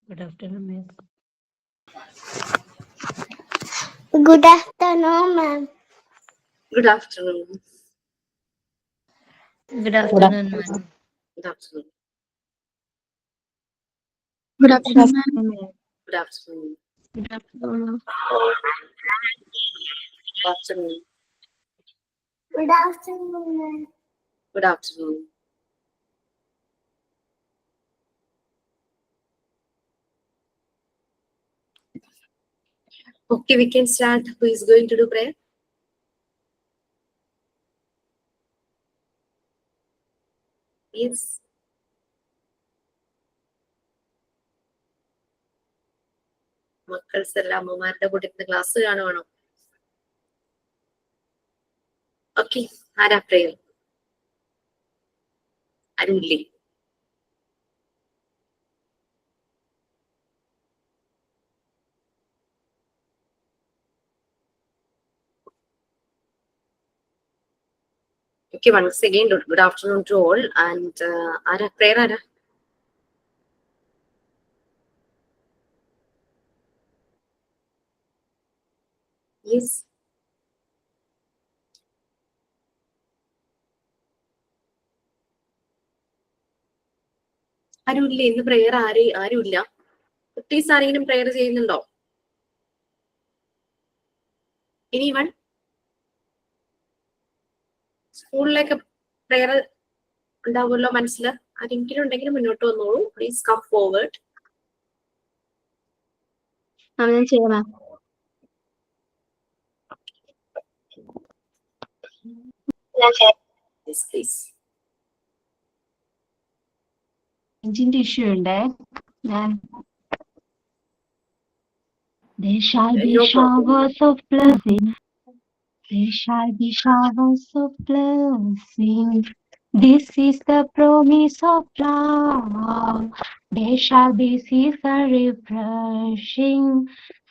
Good afternoon, ma'am. Good afternoon, ma'am. Good afternoon. Good afternoon, ma'am. Good afternoon. Good afternoon, ma'am. Good afternoon. Good afternoon. Good afternoon. Good afternoon, ma'am. Good afternoon. Okay, we can start. Who is going to do prayer? Yes. മക്കൾസ് എല്ലാം അമ്മമാരുടെ കൂടെ class കാണുവാണോ? Okay, ആരാ prayer? ആരുമില്ലേ? Okay, once again, good afternoon to all. And ആരാ prayer ആരാ? Yes. ആരുമില്ലേ? ഇന്ന് prayer ആരുമില്ല. കുട്ടീസ് ആരെങ്കിലും prayer ചെയ്യുന്നുണ്ടോ? Anyone? സ്കൂളിലേക്ക് prayer ഉണ്ടാവുമല്ലോ മനസ്സിൽ. ആരെങ്കിലും ഉണ്ടെങ്കിൽ മുന്നോട്ട് വന്നോളൂ. Please come forward. ഞാൻ ചെയ്യാം. Yes, please. Engine issue ഉണ്ട്. There shall be No problem. showers of blessing. There shall be showers of blessing. This is the promise of love. There shall be season refreshing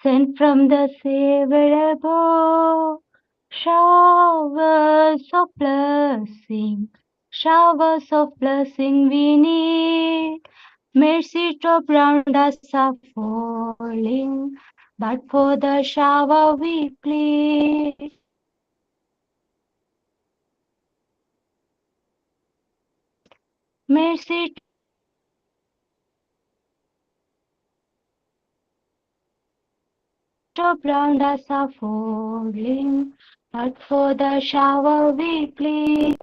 sent from the Savior above. Showers of blessing. Showers of blessing we need. Mercy drop round us are falling, but for the shower we plead. Mercy drop round us are falling, but for the shower we plead.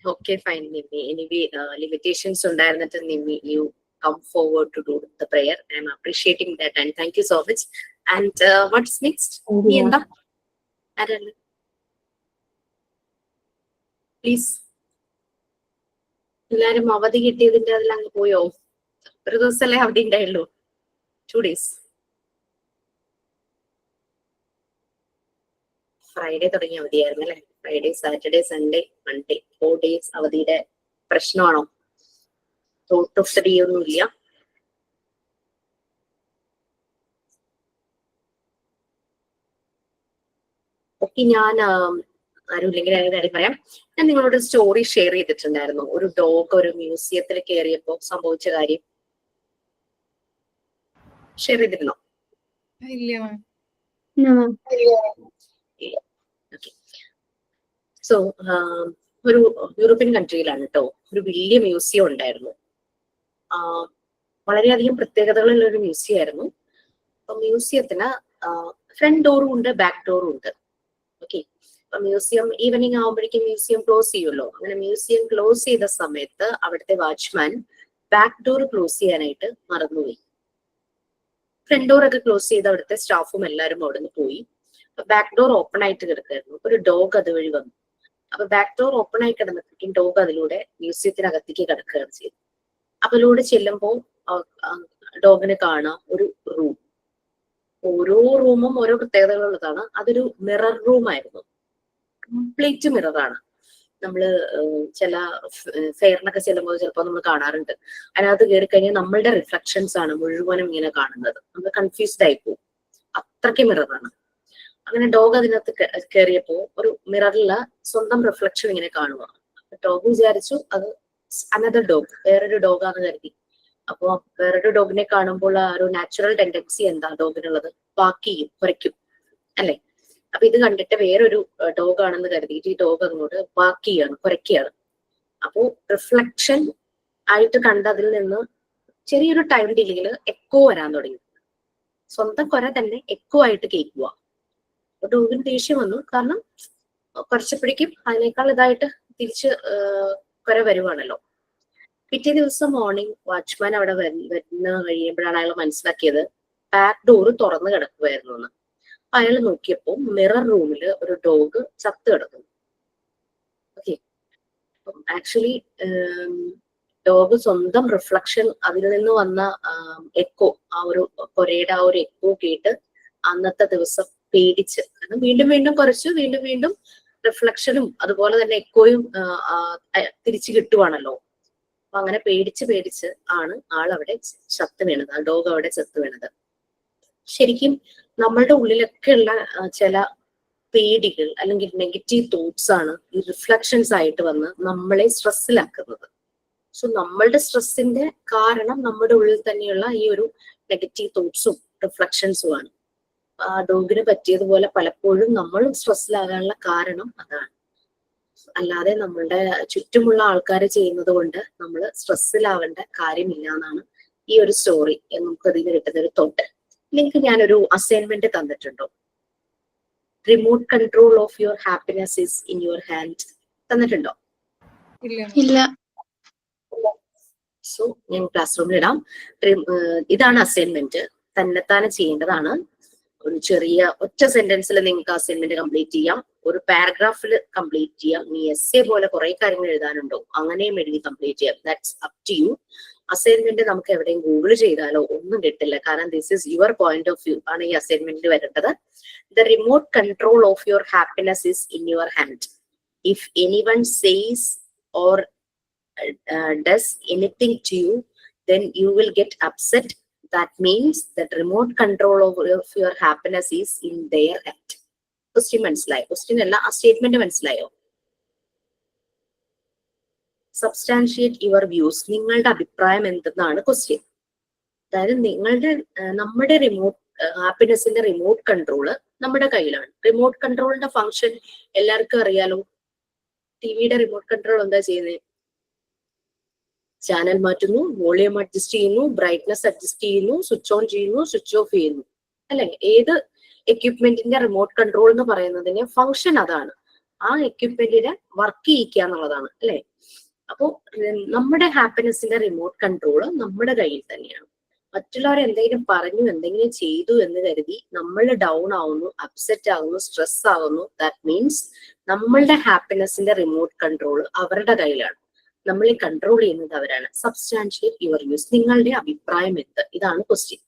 Okay, fine, Nimi. Anyway, limitations ഉണ്ടായിരുന്നിട്ട് Nimi, you come forward to do the prayer. I'm appreciating that and thank you so much. And what's next? നീ എന്താ? ആരാണ്? Please. എല്ലാരും അവധി കിട്ടിയതിന്റെ അതിൽ അങ്ങ് പോയോ? ഒരു ദിവസമല്ലേ അവധി ഉണ്ടായുള്ളൂ. 2 days. ഫ്രൈഡേ തുടങ്ങിയ അവധിയായിരുന്നു അല്ലെ? Friday, Saturday, Sunday, Monday 4 days അവധിയുടെ പ്രശ്നമാണോ? ഒന്നുമില്ല. ഓക്കെ, ഞാൻ ആരുമില്ലെങ്കിൽ അതിന്റെ കാര്യം പറയാം. ഞാൻ നിങ്ങളോട് സ്റ്റോറി ഷെയർ ചെയ്തിട്ടുണ്ടായിരുന്നു. ഒരു ഡോഗ് ഒരു മ്യൂസിയത്തിൽ കയറിയപ്പോ സംഭവിച്ച കാര്യം ഷെയർ ചെയ്തിരുന്നോ? സോ ഒരു യൂറോപ്യൻ കൺട്രിയിലാണ് കേട്ടോ. ഒരു വലിയ മ്യൂസിയം ഉണ്ടായിരുന്നു. വളരെയധികം പ്രത്യേകതകളുള്ള ഒരു മ്യൂസിയം ആയിരുന്നു. അപ്പൊ മ്യൂസിയത്തിന് ഫ്രണ്ട് ഡോറും ഉണ്ട്, ബാക്ക് ഡോറും ഉണ്ട്. ഓക്കെ, അപ്പൊ മ്യൂസിയം ഈവനിങ് ആവുമ്പോഴേക്കും മ്യൂസിയം ക്ലോസ് ചെയ്യുമല്ലോ. അങ്ങനെ മ്യൂസിയം ക്ലോസ് ചെയ്ത സമയത്ത് അവിടുത്തെ വാച്ച്മാൻ ബാക്ക് ഡോർ ക്ലോസ് ചെയ്യാനായിട്ട് മറന്നുപോയി. ഫ്രണ്ട് ഡോർ ഒക്കെ ക്ലോസ് ചെയ്ത് അവിടുത്തെ സ്റ്റാഫും എല്ലാവരും അവിടെ നിന്ന് പോയി. ബാക്ക് ഡോർ ഓപ്പൺ ആയിട്ട് കിടക്കായിരുന്നു. ഒരു ഡോഗ് അതുവഴി വന്നു. അപ്പൊ ബാക്ക് ഡോർ ഓപ്പൺ ആയി കിടന്നപ്പോഴേക്കും ഡോഗ് അതിലൂടെ മ്യൂസിയത്തിനകത്തേക്ക് കിടക്കുകയാണ് ചെയ്തത്. അപ്പൊ അതിലൂടെ ചെല്ലുമ്പോ ഡോഗിന് കാണാം ഒരു റൂം. ഓരോ റൂമും ഓരോ പ്രത്യേകതകളുള്ളതാണ്. അതൊരു മിറർ റൂം ആയിരുന്നു. കംപ്ലീറ്റ് മിററാണ്. നമ്മള് ചില ഫെയറിനൊക്കെ ചെല്ലുമ്പോൾ ചിലപ്പോൾ നമ്മൾ കാണാറുണ്ട്, അതിനകത്ത് കയറി കഴിഞ്ഞാൽ നമ്മളുടെ റിഫ്ലക്ഷൻസ് ആണ് മുഴുവനും ഇങ്ങനെ കാണുന്നത്. നമ്മൾ കൺഫ്യൂസ്ഡ് ആയി പോകും. അത്രയ്ക്ക് മിററാണ്. അങ്ങനെ ഡോഗ് അതിനകത്ത് കയറിയപ്പോ ഒരു മിററില് സ്വന്തം റിഫ്ലക്ഷൻ ഇങ്ങനെ കാണുക. ഡോഗ് വിചാരിച്ചു അത് അനദർ ഡോഗ്, വേറൊരു ഡോഗാന്ന് കരുതി. അപ്പോ വേറൊരു ഡോഗിനെ കാണുമ്പോൾ ആ ഒരു നാച്ചുറൽ ടെൻഡൻസി എന്താ ഡോഗിനുള്ളത്? ബാക്ക് ചെയ്യും, കുരയ്ക്കും അല്ലെ? അപ്പൊ ഇത് കണ്ടിട്ട് വേറൊരു ഡോഗ് ആണെന്ന് കരുതിയിട്ട് ഈ ഡോഗ് അങ്ങോട്ട് ബാക്ക് ചെയ്യാണ്, കുരയ്ക്കുകയാണ്. അപ്പോ റിഫ്ലക്ഷൻ ആയിട്ട് കണ്ട അതിൽ നിന്ന് ചെറിയൊരു ടൈം ഡിലേയിൽ എക്കോ വരാൻ തുടങ്ങി. സ്വന്തം കുര തന്നെ എക്കോ ആയിട്ട് കേൾക്കുക. ഡോഗിന് ദേഷ്യം വന്നു. കാരണം കുറച്ചപ്പോഴേക്കും അതിനേക്കാൾ ഇതായിട്ട് തിരിച്ച് കുര വരുവാണല്ലോ. പിറ്റേ ദിവസം മോർണിംഗ് വാച്ച്മാൻ അവിടെ വരുന്ന കഴിയുമ്പോഴാണ് അയാൾ മനസ്സിലാക്കിയത് ബാക്ക് ഡോറ് തുറന്നു കിടക്കുമായിരുന്നു എന്ന്. അയാൾ നോക്കിയപ്പോ മിറർ റൂമിൽ ഒരു ഡോഗ് ചത്ത് കിടക്കുന്നു. ഓക്കെ, അപ്പം ആക്ച്വലി ഡോഗ് സ്വന്തം റിഫ്ലക്ഷൻ അതിൽ നിന്ന് വന്ന എക്കോ, ആ ഒരു കൊരയുടെ ആ ഒരു എക്കോ കേട്ട് അന്നത്തെ ദിവസം പേടിച്ച്, കാരണം വീണ്ടും വീണ്ടും കുറച്ച് വീണ്ടും വീണ്ടും റിഫ്ലക്ഷനും അതുപോലെ തന്നെ എക്കോയും തിരിച്ചു കിട്ടുവാണല്ലോ. അപ്പൊ അങ്ങനെ പേടിച്ച് ആണ് ആളവിടെ ചത്ത് വീണത്, ആ ഡോഗ് അവിടെ ചത്ത് വീണത്. ശരിക്കും നമ്മളുടെ ഉള്ളിലൊക്കെ ഉള്ള ചില പേടികൾ അല്ലെങ്കിൽ നെഗറ്റീവ് തോട്ട്സ് ആണ് ഈ റിഫ്ലക്ഷൻസ് ആയിട്ട് വന്ന് നമ്മളെ സ്ട്രെസ്സിലാക്കുന്നത്. സോ നമ്മളുടെ സ്ട്രെസ്സിന്റെ കാരണം നമ്മുടെ ഉള്ളിൽ തന്നെയുള്ള ഈ ഒരു നെഗറ്റീവ് തോട്ട്സും റിഫ്ലക്ഷൻസും ആണ്. ആ ഡോഗിന് പറ്റിയതുപോലെ പലപ്പോഴും നമ്മളും സ്ട്രെസ്സിലാകാനുള്ള കാരണം അതാണ്. അല്ലാതെ നമ്മളുടെ ചുറ്റുമുള്ള ആൾക്കാർ ചെയ്യുന്നത് കൊണ്ട് നമ്മൾ സ്ട്രെസ്സിലാവേണ്ട കാര്യമില്ല എന്നാണ് ഈ ഒരു സ്റ്റോറി നമുക്ക് അതിന് കിട്ടുന്ന ഒരു തോട്ട്. നിങ്ങൾക്ക് ഞാനൊരു അസൈൻമെന്റ് തന്നിട്ടുണ്ടോ? Remote control of your happiness is in your hand തന്നിട്ടുണ്ടോ? ഇല്ല. സോ ഞാൻ ക്ലാസ് റൂമിൽ ഇടാം. ഇതാണ് അസൈൻമെന്റ്, തന്നെത്താനെ ചെയ്യേണ്ടതാണ്. ഒരു ചെറിയ ഒറ്റ സെന്റൻസിൽ നിങ്ങൾക്ക് അസൈൻമെന്റ് കംപ്ലീറ്റ് ചെയ്യാം, ഒരു പാരഗ്രാഫിൽ കംപ്ലീറ്റ് ചെയ്യാം. നീ എസ്സേ പോലെ കുറെ കാര്യങ്ങൾ എഴുതാനുണ്ടോ അങ്ങനെയും എഴുതി കംപ്ലീറ്റ് ചെയ്യാം. That's up to you. Assignment നമുക്ക് എവിടെയും ഗൂഗിൾ ചെയ്താലോ ഒന്നും കിട്ടില്ല, കാരണം this is your point of view ആണ് ഈ അസൈൻമെന്റിൽ വരേണ്ടത്. The remote control of your happiness is in your hand. If anyone says or does anything to you, then you will get upset. That means that remote control of your happiness is in their hand. Question മനസ്സിലായോ? Question അല്ല, ആ statement മനസ്സിലായോ? Substantiate your views. നിങ്ങളുടെ അഭിപ്രായം എന്തെന്നാണ് question. അതായത് നമ്മുടെ remote ഹാപ്പിനെസിന്റെ remote control നമ്മുടെ കയ്യിലാണ്. റിമോട്ട് കൺട്രോളിന്റെ ഫംഗ്ഷൻ എല്ലാവർക്കും അറിയാലോ. ടിവിയുടെ റിമോട്ട് കൺട്രോൾ എന്താ ചെയ്യുന്നത്? ചാനൽ മാറ്റുന്നു, വോളിയം അഡ്ജസ്റ്റ് ചെയ്യുന്നു, ബ്രൈറ്റ്നസ് അഡ്ജസ്റ്റ് ചെയ്യുന്നു, സ്വിച്ച് ഓൺ ചെയ്യുന്നു, സ്വിച്ച് ഓഫ് ചെയ്യുന്നു അല്ലെ? ഏത് എക്യുപ്മെന്റിന്റെ റിമോട്ട് കൺട്രോൾ എന്ന് പറയുന്നതിന് ഫംഗ്ഷൻ അതാണ്. ആ എക്യുപ്മെന്റിനെ വർക്ക് ചെയ്യിക്കുക എന്നുള്ളതാണ് അല്ലെ? അപ്പോ നമ്മുടെ ഹാപ്പിനെസിന്റെ റിമോട്ട് കൺട്രോള് നമ്മുടെ കയ്യിൽ തന്നെയാണ്. മറ്റുള്ളവർ എന്തെങ്കിലും പറഞ്ഞു, എന്തെങ്കിലും ചെയ്തു എന്ന് കരുതി നമ്മൾ ഡൗൺ ആവുന്നു, അപ്സെറ്റ് ആകുന്നു, സ്ട്രെസ് ആകുന്നു. ദാറ്റ് മീൻസ് നമ്മളുടെ ഹാപ്പിനെസിന്റെ റിമോട്ട് കൺട്രോൾ അവരുടെ കയ്യിലാണ്. നമ്മളെ കൺട്രോൾ ചെയ്യുന്നത് അവരാണ്. Substantiate your views. നിങ്ങളുടെ അഭിപ്രായം എന്ത്? ഇതാണ് ക്വസ്റ്റ്യൻ.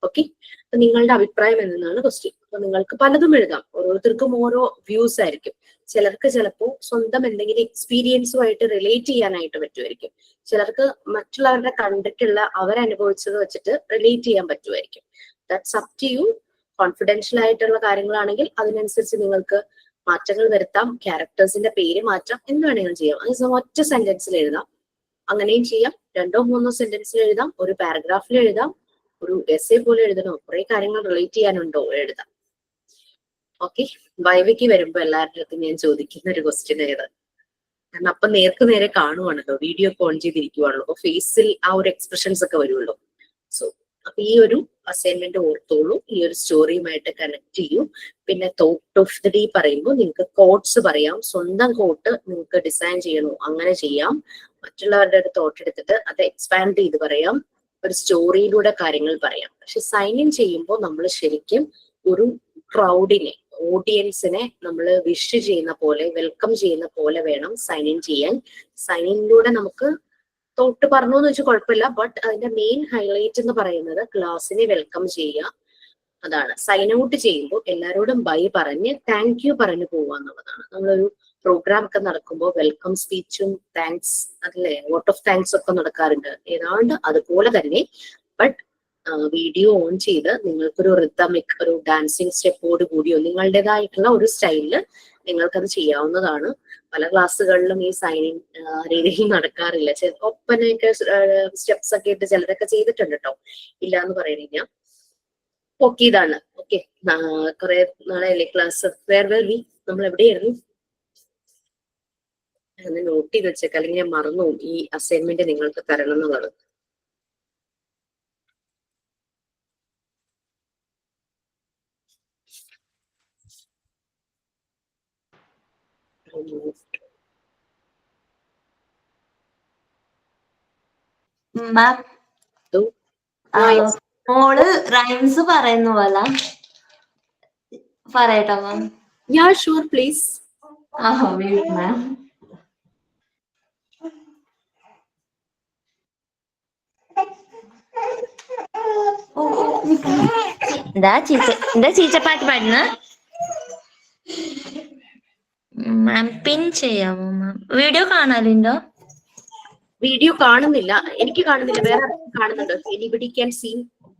ഓക്കെ, അപ്പൊ നിങ്ങളുടെ അഭിപ്രായം എന്താണ് ക്വസ്റ്റ്യൻ. അപ്പൊ നിങ്ങൾക്ക് പലതും എഴുതാം, ഓരോരുത്തർക്കും ഓരോ വ്യൂസ് ആയിരിക്കും. ചിലർക്ക് ചിലപ്പോൾ സ്വന്തം എന്തെങ്കിലും എക്സ്പീരിയൻസുമായിട്ട് റിലേറ്റ് ചെയ്യാനായിട്ട് പറ്റുമായിരിക്കും. ചിലർക്ക് മറ്റുള്ളവരുടെ കണ്ടിട്ടുള്ള അവരനുഭവിച്ചത് വെച്ചിട്ട് റിലേറ്റ് ചെയ്യാൻ പറ്റുമായിരിക്കും. That's up to you. Confidential ആയിട്ടുള്ള കാര്യങ്ങളാണെങ്കിൽ അതിനനുസരിച്ച് നിങ്ങൾക്ക് മാറ്റങ്ങൾ വരുത്താം, ക്യാരക്ടേഴ്സിന്റെ പേര് മാറ്റാം, എന്ത് വേണമെങ്കിലും ചെയ്യാം. അത് ഒറ്റ സെന്റൻസിൽ എഴുതാം, അങ്ങനെയും ചെയ്യാം. 2-3 സെന്റൻസിൽ എഴുതാം, ഒരു പാരഗ്രാഫിൽ എഴുതാം, ഒരു എസ്സേ പോലെ എഴുതണോ, കുറെ കാര്യങ്ങൾ റിലേറ്റ് ചെയ്യാനുണ്ടോ എഴുതാം. ഓക്കെ, വൈവയ്ക്ക് വരുമ്പോ എല്ലാവരുടെ അടുത്തും ഞാൻ ചോദിക്കുന്ന ഒരു ക്വസ്റ്റ്യൻ ഏത്? കാരണം അപ്പൊ നേർക്ക് നേരെ കാണുവാണല്ലോ, വീഡിയോ ഓൺ ചെയ്തിരിക്കുവാണല്ലോ, അപ്പൊ ഫേസിൽ ആ ഒരു എക്സ്പ്രഷൻസ് ഒക്കെ വരുമല്ലോ. സോ അപ്പൊ ഈ ഒരു അസൈൻമെന്റ് ഓർത്തോളൂ, ഈ ഒരു സ്റ്റോറിയുമായിട്ട് കണക്ട് ചെയ്യൂ. പിന്നെ തോട്ട് ഓഫ് ദി ഡേ പറയുമ്പോൾ നിങ്ങൾക്ക് കോട്ട്സ് പറയാം. സ്വന്തം കോട്ട് നിങ്ങൾക്ക് ഡിസൈൻ ചെയ്യണോ അങ്ങനെ ചെയ്യാം. മറ്റുള്ളവരുടെ ഒരു തോട്ട് എടുത്തിട്ട് അത് എക്സ്പാൻഡ് ചെയ്ത് പറയാം. ഒരു സ്റ്റോറിയിലൂടെ കാര്യങ്ങൾ പറയാം. പക്ഷെ സൈൻ ഇൻ ചെയ്യുമ്പോൾ നമ്മൾ ശരിക്കും ഒരു ക്രൗഡിനെ, ഓഡിയൻസിനെ നമ്മൾ വിഷ് ചെയ്യുന്ന പോലെ, വെൽക്കം ചെയ്യുന്ന പോലെ വേണം സൈൻ ഇൻ ചെയ്യാൻ. സൈൻ ഇനിലൂടെ നമുക്ക് തോട്ട് പറഞ്ഞു എന്ന് വെച്ചാൽ കുഴപ്പമില്ല, ബട്ട് അതിന്റെ മെയിൻ ഹൈലൈറ്റ് എന്ന് പറയുന്നത് ക്ലാസ്സിനെ വെൽക്കം ചെയ്യുക. അതാണ്. സൈൻ ഔട്ട് ചെയ്യുമ്പോൾ എല്ലാവരോടും ബൈ പറഞ്ഞ് താങ്ക് യു പറഞ്ഞു പോവുക എന്നുള്ളതാണ്. നമ്മളൊരു പ്രോഗ്രാം ഒക്കെ നടക്കുമ്പോൾ വെൽക്കം സ്പീച്ചും താങ്ക്സ്, അതല്ലേ, വോട്ട് ഓഫ് താങ്ക്സ് ഒക്കെ നടക്കാറുണ്ട്. ഏതാണ്ട് അതുപോലെ തന്നെ. ബട്ട് വീഡിയോ ഓൺ ചെയ്ത് നിങ്ങൾക്കൊരു റിതമിക് ഒരു ഡാൻസിങ് സ്റ്റെപ്പോട് കൂടിയോ നിങ്ങളുടേതായിട്ടുള്ള ഒരു സ്റ്റൈലില് നിങ്ങൾക്കത് ചെയ്യാവുന്നതാണ്. പല ക്ലാസ്സുകളിലും ഈ സൈനിങ് രീതിയിൽ നടക്കാറില്ല. ഒപ്പനയൊക്കെ സ്റ്റെപ്സ് ഒക്കെ ഇട്ട് ചിലരൊക്കെ ചെയ്തിട്ടുണ്ട് കേട്ടോ, ഇല്ല എന്ന് പറയുന്നില്ല. ഓക്കെ, ഇതാണ് ഓക്കെ. കുറെ നാളെയല്ലേ ക്ലാസ്. വേർ വി നമ്മൾ എവിടെയായിരുന്നു? ഒന്ന് നോട്ട് ചെയ്ത് വെച്ചേക്ക്, അല്ലെങ്കിൽ ഞാൻ മറന്നു ഈ അസൈൻമെന്റ് നിങ്ങൾക്ക് തരണം എന്നുള്ളത്. മോള് റൈംസ് പറയുന്ന പോലെ പറയട്ടോ മാം? Yeah, sure, please. Wait, ma'am. എന്താ ചീച്ചപ്പാട്ട് പാടുന്ന മാം? പിൻ ചെയ്യാമോ മാം? വീഡിയോ കാണലുണ്ടോ? വീഡിയോ കാണുന്നില്ല, എനിക്ക് കാണുന്നില്ല. വേറെ കാണുന്നുണ്ടോ? Anybody can see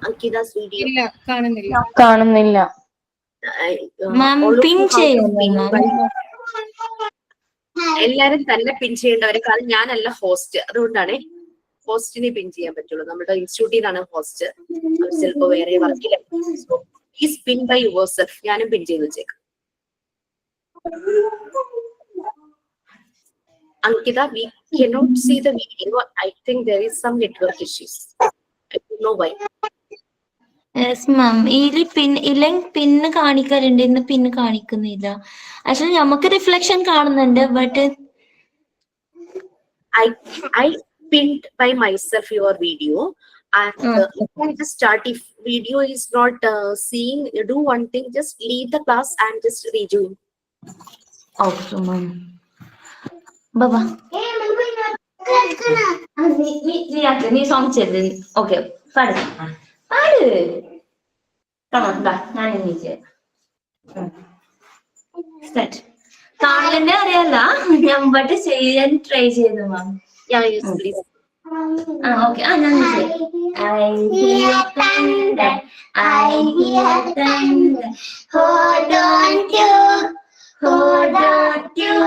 Ankita's video? ഇല്ല, കാണുന്നില്ല. കാണുന്നില്ല. മാം പിൻ ചെയ്യാമോ മാം? എല്ലാരും തന്നെ പിൻ ചെയ്യേണ്ടവരെ, കാരണം ഞാനല്ല ഹോസ്റ്റ്, അതുകൊണ്ടാണ് ഹോസ്റ്റിനെ പിൻ ചെയ്യാൻ പറ്റുള്ളൂ. നമ്മുടെ ഇൻസ്റ്റിറ്റ്യൂട്ടിൽ നിന്നാണ് ഹോസ്റ്റ്, ചിലപ്പോ വേറെ വർക്കില്ല. Please pin by yourself. ഞാനും പിൻ ചെയ്ത് വെച്ചേക്കാം. Ankita, we cannot see the video. I think there is some network issues. I don't know why. Yes ma'am. ഇതിൽ പിന്ന് കാണിക്കലുണ്ട്, ഇന്ന് പിന്ന് കാണിക്കുന്നില്ല. ആക്ച്വലി നമുക്ക് റിഫ്ലക്ഷൻ കാണുന്നുണ്ട്, but I pinned by myself your video. And you can just start. If video is not seeing, you do one thing, just leave the class and just rejoin. Okay ma'am. Baba നീ song ചെയ്ത് okay പാട് പാട്. ഞാൻ കാണലിന്റെ അറിയാല്ല ഞാൻ, but ചെയ്യാൻ try ചെയ്തു മാം. Yeah, yes, please. Okay. ഞാൻ I hear thunder, I hear thunder, hold on to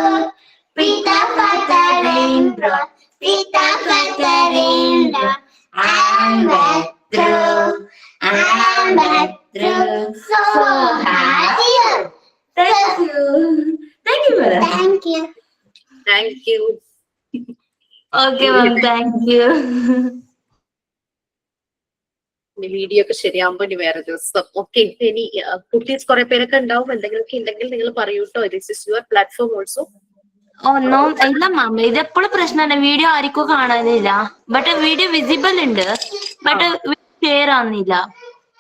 Pita Pata raindrop, Pita Pata raindrop. I'm back through, so happy. Thank you, madam. Thank you. Okay ma'am, thank you. Video ഒക്കെ ശരിയാകുമ്പോ ഇനി വേറെ ദിവസം. Okay, ഇനി കുട്ടീസ് കുറെ പേരൊക്കെ ഉണ്ടാവും. എന്തെങ്കിലുമൊക്കെ ഉണ്ടെങ്കിൽ നിങ്ങൾ പറയൂട്ടോ. This is your platform also. No, ഇല്ല മാം, ഇതെപ്പോഴും പ്രശ്നമാണ്. വീഡിയോ ആർക്കും കാണാനില്ല, ബട്ട് വീഡിയോ വിസിബിൾ ഉണ്ട്, ബട്ട് ഷെയർ ആവുന്നില്ല.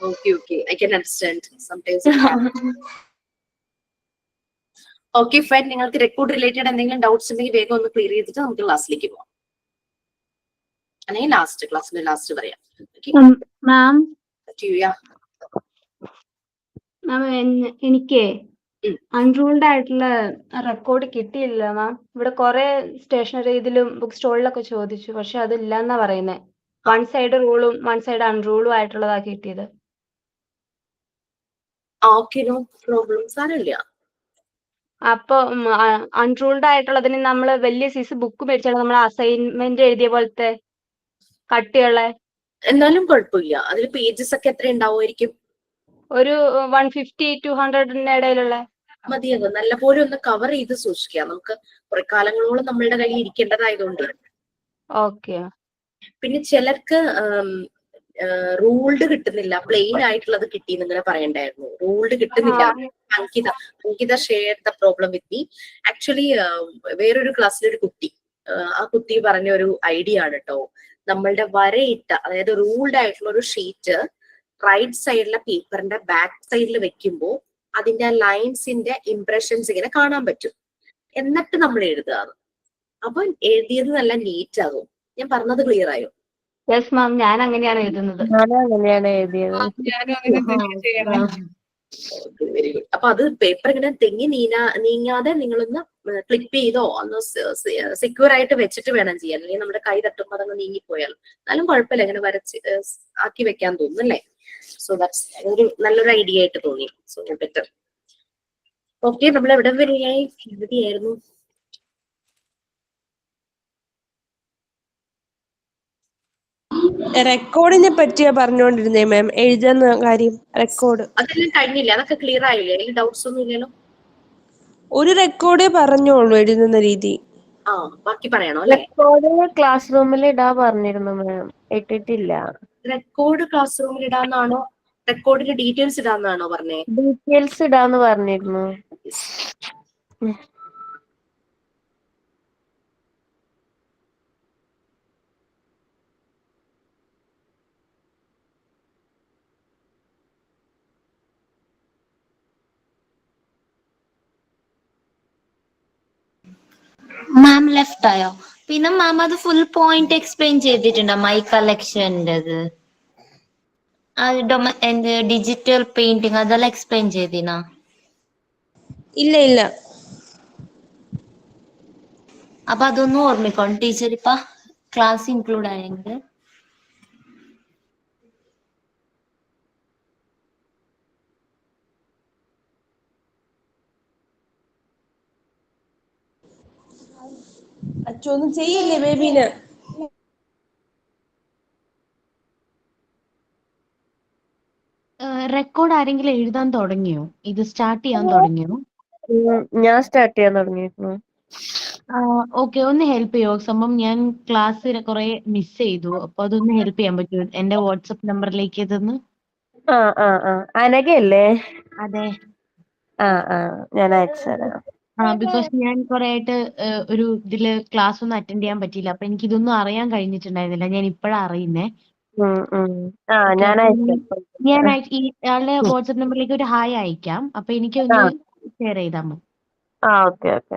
Okay, I can understand sometimes. Okay fine. നിങ്ങൾക്ക് റെക്കോർഡ് റിലേറ്റഡ് എന്തെങ്കിലും ഡൗട്ട്സ് ഉണ്ടെങ്കിൽ വേഗം ഒന്ന് ക്ലിയർ ചെയ്തിട്ട് നമുക്ക് ക്ലാസ്സിലേക്ക് പോകാം. അല്ലെങ്കിൽ ലാസ്റ്റ് പറയാം. മാം എനിക്ക് അൺറൂൾഡ് ആയിട്ടുള്ള റെക്കോർഡ് കിട്ടിയില്ല മാം. ഇവിടെ കുറെ സ്റ്റേഷനറി ഇതിലും ബുക്ക് സ്റ്റോളിലൊക്കെ ചോദിച്ചു, പക്ഷെ അതില്ല എന്നാ പറയുന്നത്. വൺ സൈഡ് റൂളും വൺ സൈഡ് അൺറൂളും ആയിട്ടുള്ളതാ കിട്ടിയത്. ഓക്കെ, നോ പ്രോബ്ലം, സാരമില്ല. അപ്പൊ അൺറൂൾഡ് ആയിട്ടുള്ളതിന് നമ്മൾ വലിയ സൈസ് ബുക്ക് മേടിച്ചാൽ നമ്മൾ അസൈൻമെന്റ് എഴുതിയ പോലത്തെ കട്ടിയുള്ള, എന്നാലും കുഴപ്പമില്ല. അതിൽ പേജസ് ഒക്കെ എത്ര ഉണ്ടാവുമായിരിക്കും? ഒരു 150-200 ഇടയിലുള്ള മതിയാകും. നല്ലപോലെ ഒന്ന് കവർ ചെയ്ത് സൂക്ഷിക്കാം. നമുക്ക് കുറെ കാലങ്ങളോളം നമ്മളുടെ കയ്യിൽ ഇരിക്കേണ്ടതായതുകൊണ്ട്. ഓക്കെ. പിന്നെ ചിലർക്ക് റൂൾഡ് കിട്ടുന്നില്ല, പ്ലെയിൻ ആയിട്ടുള്ളത് കിട്ടി എന്നിങ്ങനെ പറയണ്ടായിരുന്നു. റൂൾഡ് കിട്ടുന്നില്ല. Ankita share the problem with me. Actually വേറൊരു ക്ലാസ്സിലൊരു കുട്ടി, ആ കുട്ടി പറഞ്ഞ ഒരു ഐഡിയ ആണ് കേട്ടോ. നമ്മളുടെ വരയിട്ട, അതായത് റൂൾഡ് ആയിട്ടുള്ള ഒരു ഷീറ്റ് റൈറ്റ് സൈഡിലെ പേപ്പറിന്റെ ബാക്ക് സൈഡിൽ വെക്കുമ്പോൾ അതിന്റെ ലൈൻസിന്റെ ഇംപ്രഷൻസ് ഇങ്ങനെ കാണാൻ പറ്റും. എന്നിട്ട് നമ്മൾ എഴുതുകയാണ്. അപ്പൊ എഴുതിയത് നല്ല നീറ്റ് ആകും. ഞാൻ പറഞ്ഞത് ക്ലിയർ ആയോ? യെസ് മാം, ഞാൻ അങ്ങനെയാണ് എഴുതുന്നത്. ഞാനും അങ്ങനെ തന്നെ ചെയ്യണം. Very good. അപ്പൊ അത് പേപ്പർ ഇങ്ങനെ തെങ്ങി നീങ്ങാതെ നിങ്ങളൊന്ന് ക്ലിപ്പ് ചെയ്തോ ഒന്ന് സെക്യൂർ ആയിട്ട് വെച്ചിട്ട് വേണം ചെയ്യാൻ, അല്ലെങ്കിൽ നമ്മുടെ കൈ തട്ടുമ്പോൾ അതങ്ങ് നീങ്ങിപ്പോയാൽ. എന്നാലും കുഴപ്പമില്ല, ഇങ്ങനെ വരച്ച് ആക്കി വെക്കാൻ തോന്നുന്നു അല്ലേ? സോ ദാറ്റ്സ് ഒരു നല്ലൊരു ഐഡിയ ആയിട്ട് തോന്നി. So better. ഓക്കെ, നമ്മൾ എവിടെ വരെയായി? എവിടെയായിരുന്നു? റെക്കോർഡിനെ പറ്റിയാ പറഞ്ഞുകൊണ്ടിരുന്നേ മാം, എഴുതുന്ന കാര്യം. റെക്കോർഡ് അതെല്ലാം കഴിഞ്ഞില്ല? അതൊക്കെ ക്ലിയർ ആയില്ലേ? അതിൽ ഡൗട്ട്സ് ഒന്നും ഇല്ലല്ലോ? ഒരു റെക്കോർഡേ പറഞ്ഞോളൂ എഴുതുന്ന രീതി. ആ, ബാക്കി പറയണോ അല്ലെ? റെക്കോർഡ് ക്ലാസ് റൂമിൽ ഇടാൻ പറഞ്ഞിരുന്നു മാം, ഇട്ടിട്ടില്ല. റെക്കോർഡ് ക്ലാസ് റൂമിൽ ഇടാന്നാണോ, റെക്കോർഡിന്റെ ഡീറ്റെയിൽസ് ഇടാന്നാണോ പറഞ്ഞേ? ഡീറ്റെയിൽസ് ഇടാന്ന് പറഞ്ഞിരുന്നു. മാം ലെഫ്റ്റ് ആയോ? പിന്നെ മാം അത് ഫുൾ പോയിന്റ് എക്സ്പ്ലെയിൻ ചെയ്തിട്ടുണ്ടോ? മൈ കളക്ഷൻ്റെത് എന്ത് ഡിജിറ്റൽ പെയിന്റിങ് അതെല്ലാം എക്സ്പ്ലെയിൻ ചെയ്തിനാ? ഇല്ല ഇല്ല. അപ്പൊ അതൊന്നും ഓർമ്മിക്കണം ടീച്ചർ ഇപ്പൊ ക്ലാസ് ഇൻക്ലൂഡ് ആയെങ്കിൽ. അച്ഛൊന്നും ചെയ്യില്ലേ ബേബീന്? റെക്കോർഡ് ആരെങ്കിലും എഴുതാൻ തുടങ്ങിയോ? ഇത് സ്റ്റാർട്ട് ചെയ്യാൻ തുടങ്ങിയോ? ഞാൻ സ്റ്റാർട്ട് ചെയ്യാൻ തുടങ്ങിയിരുന്നു. ഓക്കെ, ഒന്ന് ഹെൽപ്പ് ചെയ്യോ? സംഭവം ഞാൻ ക്ലാസ് കുറെ മിസ് ചെയ്തു, അപ്പൊ അതൊന്ന് ഹെൽപ്പ് ചെയ്യാൻ പറ്റുമോ? എന്റെ വാട്സപ്പ് നമ്പറിലേക്ക് ഇതൊന്ന്. അനഘയല്ലേ? അതെ. ഞാൻ അയച്ചു തരാം. ബിക്കോസ് ഞാൻ കുറെ ആയിട്ട് ഒരു ഇതില് ക്ലാസ് ഒന്നും അറ്റൻഡ് ചെയ്യാൻ പറ്റിയില്ല, അപ്പൊ എനിക്ക് ഇതൊന്നും അറിയാൻ കഴിഞ്ഞിട്ടുണ്ടായിരുന്നില്ല. ഞാൻ ഇപ്പഴാ അറിയുന്നേ. ഞാൻ ഞാൻ ഈ ആളുടെ വാട്സപ്പ് നമ്പറിലേക്ക് ഒരു ഹായ് അയക്കാം, അപ്പൊ എനിക്കൊന്ന് ഷെയർ ചെയ്താൽ മതി. Okay okay.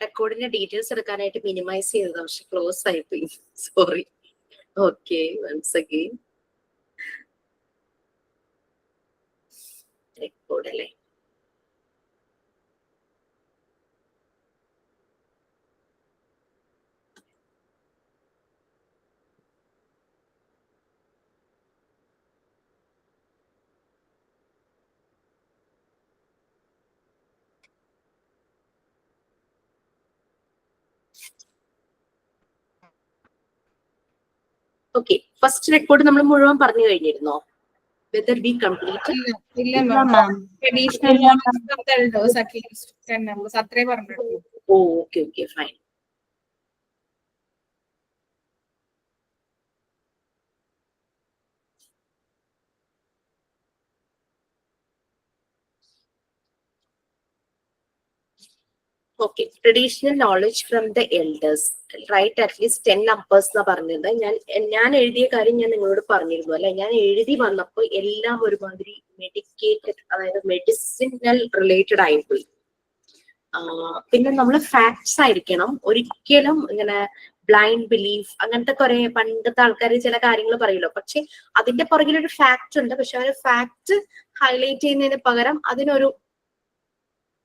റെക്കോർഡിന്റെ ഡീറ്റെയിൽസ് എടുക്കാനായിട്ട് മിനിമൈസ് ചെയ്തത്, പക്ഷെ ക്ലോസ് ആയിപ്പോയി. Sorry. Okay, once again record അല്ലേ? ഓക്കെ, ഫസ്റ്റ് റെക്കോർഡ് നമ്മൾ മുഴുവൻ പറഞ്ഞു കഴിഞ്ഞിരുന്നോ? Whether we complete? ഇല്ല ma'am. Traditional knowledge from the elders at least 10 numbers അത്രേ പറഞ്ഞിട്ടുള്ളൂ. ഓ, okay okay, fine. Okay, traditional knowledge from the elders, right at least 10 numbers എന്നാ പറഞ്ഞത്. ഞാൻ എഴുതിയ കാര്യം ഞാൻ നിങ്ങളോട് പറഞ്ഞിരുന്നു അല്ലെ? ഞാൻ എഴുതി വന്നപ്പോൾ എല്ലാം ഒരുമാതിരി മെഡിക്കേറ്റഡ്, അതായത് മെഡിസിനൽ റിലേറ്റഡ് ആയിപ്പോയി. പിന്നെ നമ്മൾ ഫാക്ട്സ് ആയിരിക്കണം, ഒരിക്കലും ഇങ്ങനെ ബ്ലൈൻഡ് ബിലീഫ് അങ്ങനത്തെ കുറെ പണ്ടത്തെ ആൾക്കാർ ചില കാര്യങ്ങൾ പറയുമല്ലോ, പക്ഷെ അതിന്റെ പുറകിലൊരു ഫാക്ട് ഉണ്ട്. പക്ഷെ ആ ഒരു ഫാക്ട് ഹൈലൈറ്റ് ചെയ്യുന്നതിന് പകരം അതിനൊരു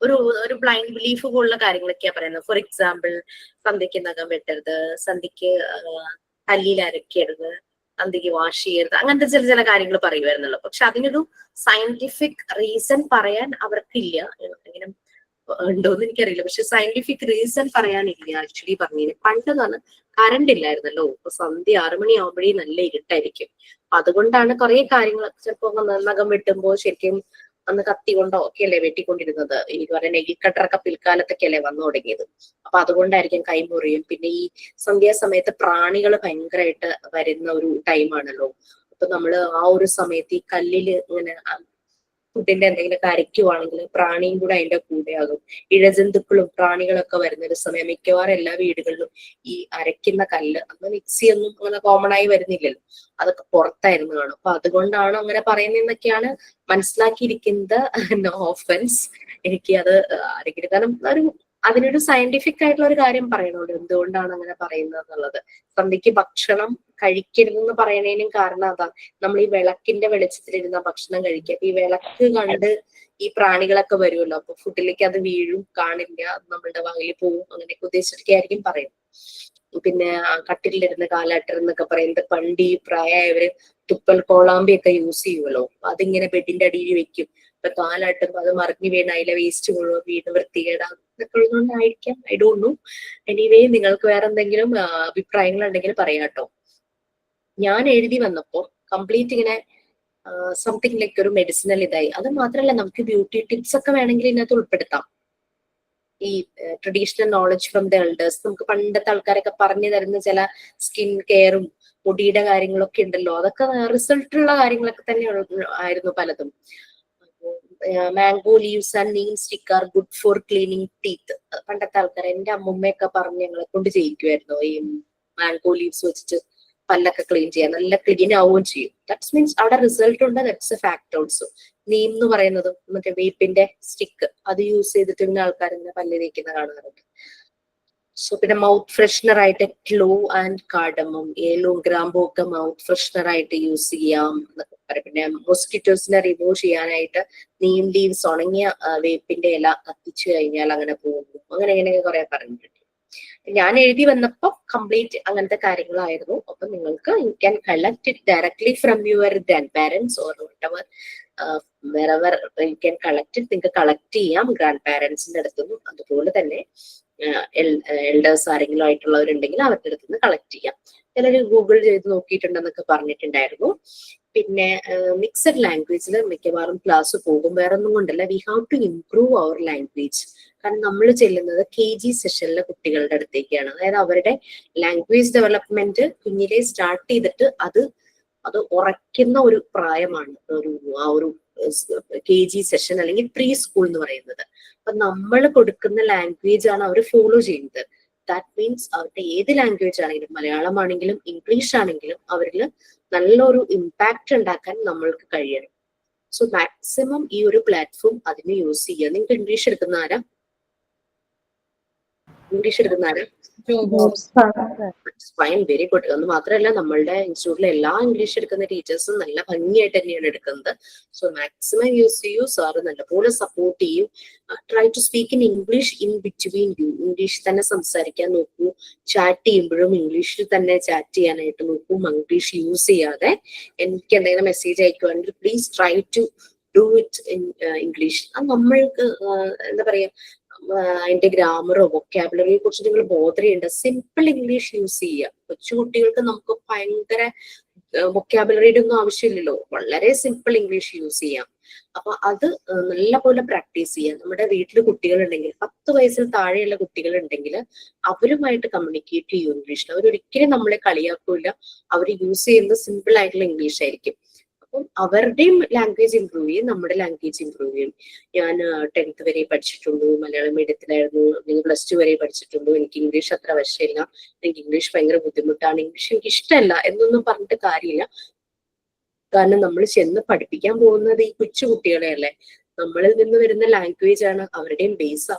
ഒരു ബ്ലൈൻഡ് ബിലീഫ് പോലുള്ള കാര്യങ്ങളൊക്കെയാ പറയുന്നത്. ഫോർ എക്സാമ്പിൾ, സന്ധ്യക്ക് നഖം വെട്ടരുത്, സന്ധ്യക്ക് കല്ലിൽ അരക്കരുത്, സന്ധ്യക്ക് വാഷ് ചെയ്യരുത്, അങ്ങനത്തെ ചില കാര്യങ്ങൾ പറയുമായിരുന്നല്ലോ. പക്ഷെ അതിനൊരു സയന്റിഫിക് റീസൺ പറയാൻ അവർക്കില്ല. ഇങ്ങനെ ഉണ്ടോന്ന് എനിക്കറിയില്ല, പക്ഷെ സയന്റിഫിക് റീസൺ പറയാനില്ല. ആക്ച്വലി പറഞ്ഞു പണ്ടെന്ന് പറഞ്ഞാൽ കറണ്ട് ഇല്ലായിരുന്നല്ലോ. ഇപ്പൊ സന്ധ്യ 6 മണിയാവുമ്പോഴേ നല്ല ഇരുട്ടായിരിക്കും. അതുകൊണ്ടാണ് കുറെ കാര്യങ്ങൾ ചിലപ്പോ നഖം വെട്ടുമ്പോൾ ശരിക്കും അന്ന് കത്തി കൊണ്ടോ ഒക്കെ അല്ലേ വെട്ടിക്കൊണ്ടിരുന്നത്. ഈ പറയുന്ന നെയിൽ കട്ടറൊക്കെ പിൽക്കാലത്തൊക്കെ അല്ലേ വന്നു തുടങ്ങിയത്. അപ്പൊ അതുകൊണ്ടായിരിക്കും കൈമുറിയും. പിന്നെ ഈ സന്ധ്യാസമയത്ത് പ്രാണികൾ ഭയങ്കരമായിട്ട് വരുന്ന ഒരു ടൈമാണല്ലോ. അപ്പൊ നമ്മള് ആ ഒരു സമയത്ത് ഈ കല്ലില് ഇങ്ങനെ ഫുഡിന്റെ എന്തെങ്കിലും അരയ്ക്കുവാണെങ്കിൽ പ്രാണിയും കൂടെ അതിന്റെ കൂടെയാകും. ഇഴജന്തുക്കളും പ്രാണികളൊക്കെ വരുന്ന ഒരു സമയം മിക്കവാറും എല്ലാ വീടുകളിലും ഈ അരയ്ക്കുന്ന കല്ല്, അന്ന് മിക്സിയൊന്നും അങ്ങനെ കോമൺ ആയി വരുന്നില്ലല്ലോ, അതൊക്കെ പുറത്തായിരുന്നു കാണും. അപ്പൊ അതുകൊണ്ടാണ് അങ്ങനെ പറയുന്നതെന്നൊക്കെയാണ് മനസ്സിലാക്കിയിരിക്കുന്നത്. No offence. എനിക്ക് അത് ആരെങ്കിലും, കാരണം ഒരു അതിനൊരു സയന്റിഫിക് ആയിട്ടുള്ള ഒരു കാര്യം പറയണുണ്ട് എന്തുകൊണ്ടാണ് അങ്ങനെ പറയുന്നത് എന്നുള്ളത്. സന്ധ്യക്ക് ഭക്ഷണം കഴിക്കരുതെന്ന് പറയണതിനും കാരണം അതാണ്. നമ്മൾ ഈ വിളക്കിന്റെ വെളിച്ചത്തിലിരുന്ന ഭക്ഷണം കഴിക്കുക. ഈ വിളക്ക് കണ്ട് ഈ പ്രാണികളൊക്കെ വരുമല്ലോ, അപ്പൊ ഫുഡിലേക്ക് അത് വീഴും, കാണില്ല, നമ്മളുടെ വായിൽ പോവും, അങ്ങനെയൊക്കെ ഉദ്ദേശിച്ചിട്ടൊക്കെ ആയിരിക്കും പറയുന്നത്. പിന്നെ കട്ടിലിരുന്ന് കാലാട്ടരെന്നൊക്കെ പറയുന്നത് പണ്ട് ഈ പ്രായമായവര് തുപ്പൽ കോളാമ്പിയൊക്കെ യൂസ് ചെയ്യുമല്ലോ, അതിങ്ങനെ ബെഡിന്റെ അടിയിൽ വെക്കും. ഇപ്പൊ കാലാട്ടുമ്പോ അത് മറിഞ്ഞു വീണ അതിലെ വേസ്റ്റ് മുഴുവൻ വീണ് വൃത്തികേടാ എന്നൊക്കെ ഉള്ളതുകൊണ്ടായിരിക്കാം, ഐ ഡോണ്ട് നോ. എനിവേ നിങ്ങൾക്ക് വേറെ എന്തെങ്കിലും അഭിപ്രായങ്ങൾ ഉണ്ടെങ്കിൽ പറയാട്ടോ. ഞാൻ എഴുതി വന്നപ്പോ കംപ്ലീറ്റ് ഇങ്ങനെ സംതിങ് ലൈക്ക് ഒരു മെഡിസിനൽ ഇതായി. അത് മാത്രമല്ല നമുക്ക് ബ്യൂട്ടി ടിപ്സ് ഒക്കെ വേണമെങ്കിൽ ഇതിനകത്ത് ഉൾപ്പെടുത്താം. ഈ traditional knowledge from the elders, നമുക്ക് പണ്ടത്തെ ആൾക്കാരൊക്കെ പറഞ്ഞു തരുന്ന ചില സ്കിൻ കെയറും മുടിയുടെ കാര്യങ്ങളൊക്കെ ഉണ്ടല്ലോ, അതൊക്കെ റിസൾട്ടുള്ള കാര്യങ്ങളൊക്കെ തന്നെ ആയിരുന്നു പലതും. Mango leaves and Neem stick are good for cleaning teeth. പണ്ടത്തെ ആൾക്കാർ, എന്റെ അമ്മുമ്മയൊക്കെ പറഞ്ഞ് ഞങ്ങളെ കൊണ്ട് ചെയ്യിക്കുമായിരുന്നു ഈ മാംഗോ ലീവ്സ് വെച്ചിട്ട് പല്ലൊക്കെ ക്ലീൻ ചെയ്യാൻ, നല്ല ക്ലീൻ ആവുകയും ചെയ്യും. ദാറ്റ്സ് മീൻസ് അവിടെ റിസൾട്ട് ഉണ്ട്, that's A fact also. Neem എന്ന് പറയുന്നത് മറ്റേ വേപ്പിന്റെ സ്റ്റിക്ക്, അത് യൂസ് ചെയ്തിട്ട് ഇങ്ങനെ ആൾക്കാർ ഇങ്ങനെ പല്ല് തേക്കുന്ന കാണാറുണ്ട്. സോ പിന്നെ മൗത്ത് ഫ്രഷ്നർ ആയിട്ട് ക്ലോ ആൻഡ് കാർഡമം, ഏലവും ഗ്രാമ്പും ഒക്കെ മൗത്ത് ഫ്രഷ്നർ ആയിട്ട് യൂസ് ചെയ്യാം എന്നൊക്കെ പറയും. പിന്നെ മോസ്കിറ്റോസിനെ റിമൂവ് ചെയ്യാനായിട്ട് നീം ലീവ്സ്, ഉണങ്ങിയ വേപ്പിന്റെ ഇല കത്തിച്ചു കഴിഞ്ഞാൽ അങ്ങനെ പോകുന്നു, അങ്ങനെ ഇങ്ങനെയൊക്കെ കുറെ പറഞ്ഞിട്ടുണ്ട്. ഞാൻ എഴുതി വന്നപ്പോ കംപ്ലീറ്റ് അങ്ങനത്തെ കാര്യങ്ങളായിരുന്നു. അപ്പൊ നിങ്ങൾക്ക് you can collect it directly from your grand parents or whatever wherever you can collect it. നിങ്ങൾക്ക് കളക്ട് ചെയ്യാം ഗ്രാൻഡ് പാരന്റ്സിന്റെ അടുത്തുനിന്നും, അതുപോലെ തന്നെ എൽഡേഴ്സ് ആരെങ്കിലും ആയിട്ടുള്ളവരുണ്ടെങ്കിൽ അവരുടെ അടുത്ത് നിന്ന് കളക്ട് ചെയ്യാം. ചിലർ ഗൂഗിൾ ചെയ്ത് നോക്കിയിട്ടുണ്ടെന്നൊക്കെ പറഞ്ഞിട്ടുണ്ടായിരുന്നു. പിന്നെ മിക്സഡ് ലാംഗ്വേജിൽ മിക്കവാറും ക്ലാസ് പോകും. വേറെ ഒന്നും കൊണ്ടല്ല, we have to improve our language. കാരണം നമ്മൾ ചെല്ലുന്നത് KG സെഷനിലെ കുട്ടികളുടെ അടുത്തേക്കാണ്. അതായത് അവരുടെ ലാംഗ്വേജ് ഡെവലപ്മെന്റ് കുഞ്ഞിലെ സ്റ്റാർട്ട് ചെയ്തിട്ട് അത് ഉറയ്ക്കുന്ന ഒരു പ്രായമാണ് ആ ഒരു KG സെഷൻ അല്ലെങ്കിൽ പ്രീ സ്കൂൾ എന്ന് പറയുന്നത്. അപ്പൊ നമ്മൾ കൊടുക്കുന്ന ലാംഗ്വേജ് ആണ് അവർ ഫോളോ ചെയ്യുന്നത്. ദാറ്റ് മീൻസ് അവരുടെ ഏത് ലാംഗ്വേജ് ആണെങ്കിലും, മലയാളം ആണെങ്കിലും ഇംഗ്ലീഷ് ആണെങ്കിലും, അവരിൽ നല്ലൊരു ഇമ്പാക്ട് ഉണ്ടാക്കാൻ നമ്മൾക്ക് കഴിയണം. സോ മാക്സിമം ഈ ഒരു പ്ലാറ്റ്ഫോം അതിന് യൂസ് ചെയ്യുക. നിങ്ങൾക്ക് ഇംഗ്ലീഷ് എടുക്കുന്ന ആരാ? Fine, very good. എന്ന് മാത്രമല്ല നമ്മളുടെ ഇൻസ്റ്റിറ്റ്യൂട്ടിലെ എല്ലാ ഇംഗ്ലീഷ് എടുക്കുന്ന ടീച്ചേഴ്സും നല്ല ഭംഗിയായിട്ട് തന്നെയാണ് എടുക്കുന്നത്. സോ മാക്സിമം യൂസ് ചെയ്യൂ. സാറ് നല്ലപോലെ സപ്പോർട്ട് ചെയ്യൂ. Try to speak in English in between you. English തന്നെ സംസാരിക്കാൻ നോക്കൂ. ചാറ്റ് ചെയ്യുമ്പോഴും ഇംഗ്ലീഷിൽ തന്നെ ചാറ്റ് ചെയ്യാനായിട്ട് നോക്കൂ, ഇംഗ്ലീഷ് യൂസ് ചെയ്യാതെ. എനിക്ക് എന്തെങ്കിലും മെസ്സേജ് അയക്കുവാണെങ്കിൽ please try to do it in English. അത് നമ്മൾക്ക് എന്താ പറയാ, അതിന്റെ ഗ്രാമറോ വൊക്കാബുലറിയെ കുറിച്ച് നിങ്ങൾ ബോധർ ചെയ്യേണ്ട. സിമ്പിൾ ഇംഗ്ലീഷ് യൂസ് ചെയ്യുക. കൊച്ചുകുട്ടികൾക്ക് നമുക്ക് ഭയങ്കര വൊക്കാബുലറിയുടെ ഒന്നും ആവശ്യമില്ലല്ലോ, വളരെ സിമ്പിൾ ഇംഗ്ലീഷ് യൂസ് ചെയ്യാം. അപ്പൊ അത് നല്ലപോലെ പ്രാക്ടീസ് ചെയ്യാം. നമ്മുടെ വീട്ടിൽ കുട്ടികളുണ്ടെങ്കിൽ, 10 വയസ്സിൽ താഴെയുള്ള കുട്ടികൾ ഉണ്ടെങ്കിൽ അവരുമായിട്ട് കമ്മ്യൂണിക്കേറ്റ് ചെയ്യും ഇംഗ്ലീഷിൽ. അവരൊരിക്കലും നമ്മളെ കളിയാക്കൂല. അവർ യൂസ് ചെയ്യുന്നത് സിമ്പിൾ ആയിട്ടുള്ള ഇംഗ്ലീഷ് ആയിരിക്കും. അപ്പം അവരുടെയും ലാംഗ്വേജ് ഇംപ്രൂവ് ചെയ്യും, നമ്മുടെ ലാംഗ്വേജ് ഇംപ്രൂവ് ചെയ്യും. ഞാൻ 10th വരെ പഠിച്ചിട്ടുള്ളൂ, മലയാളം മീഡിയത്തിലായിരുന്നു. നിങ്ങൾ +2 വരെ പഠിച്ചിട്ടുള്ളൂ. എനിക്ക് ഇംഗ്ലീഷ് അത്ര വശമില്ല, എനിക്ക് ഇംഗ്ലീഷ് ഭയങ്കര ബുദ്ധിമുട്ടാണ്, ഇംഗ്ലീഷ് എനിക്ക് ഇഷ്ടമല്ല എന്നൊന്നും പറഞ്ഞിട്ട് കാര്യമില്ല. കാരണം നമ്മൾ ചെന്ന് പഠിപ്പിക്കാൻ പോകുന്നത് ഈ കൊച്ചു കുട്ടികളെ അല്ലേ. നമ്മളിൽ നിന്ന് വരുന്ന ലാംഗ്വേജ് ആണ് അവരുടെയും ബേസ്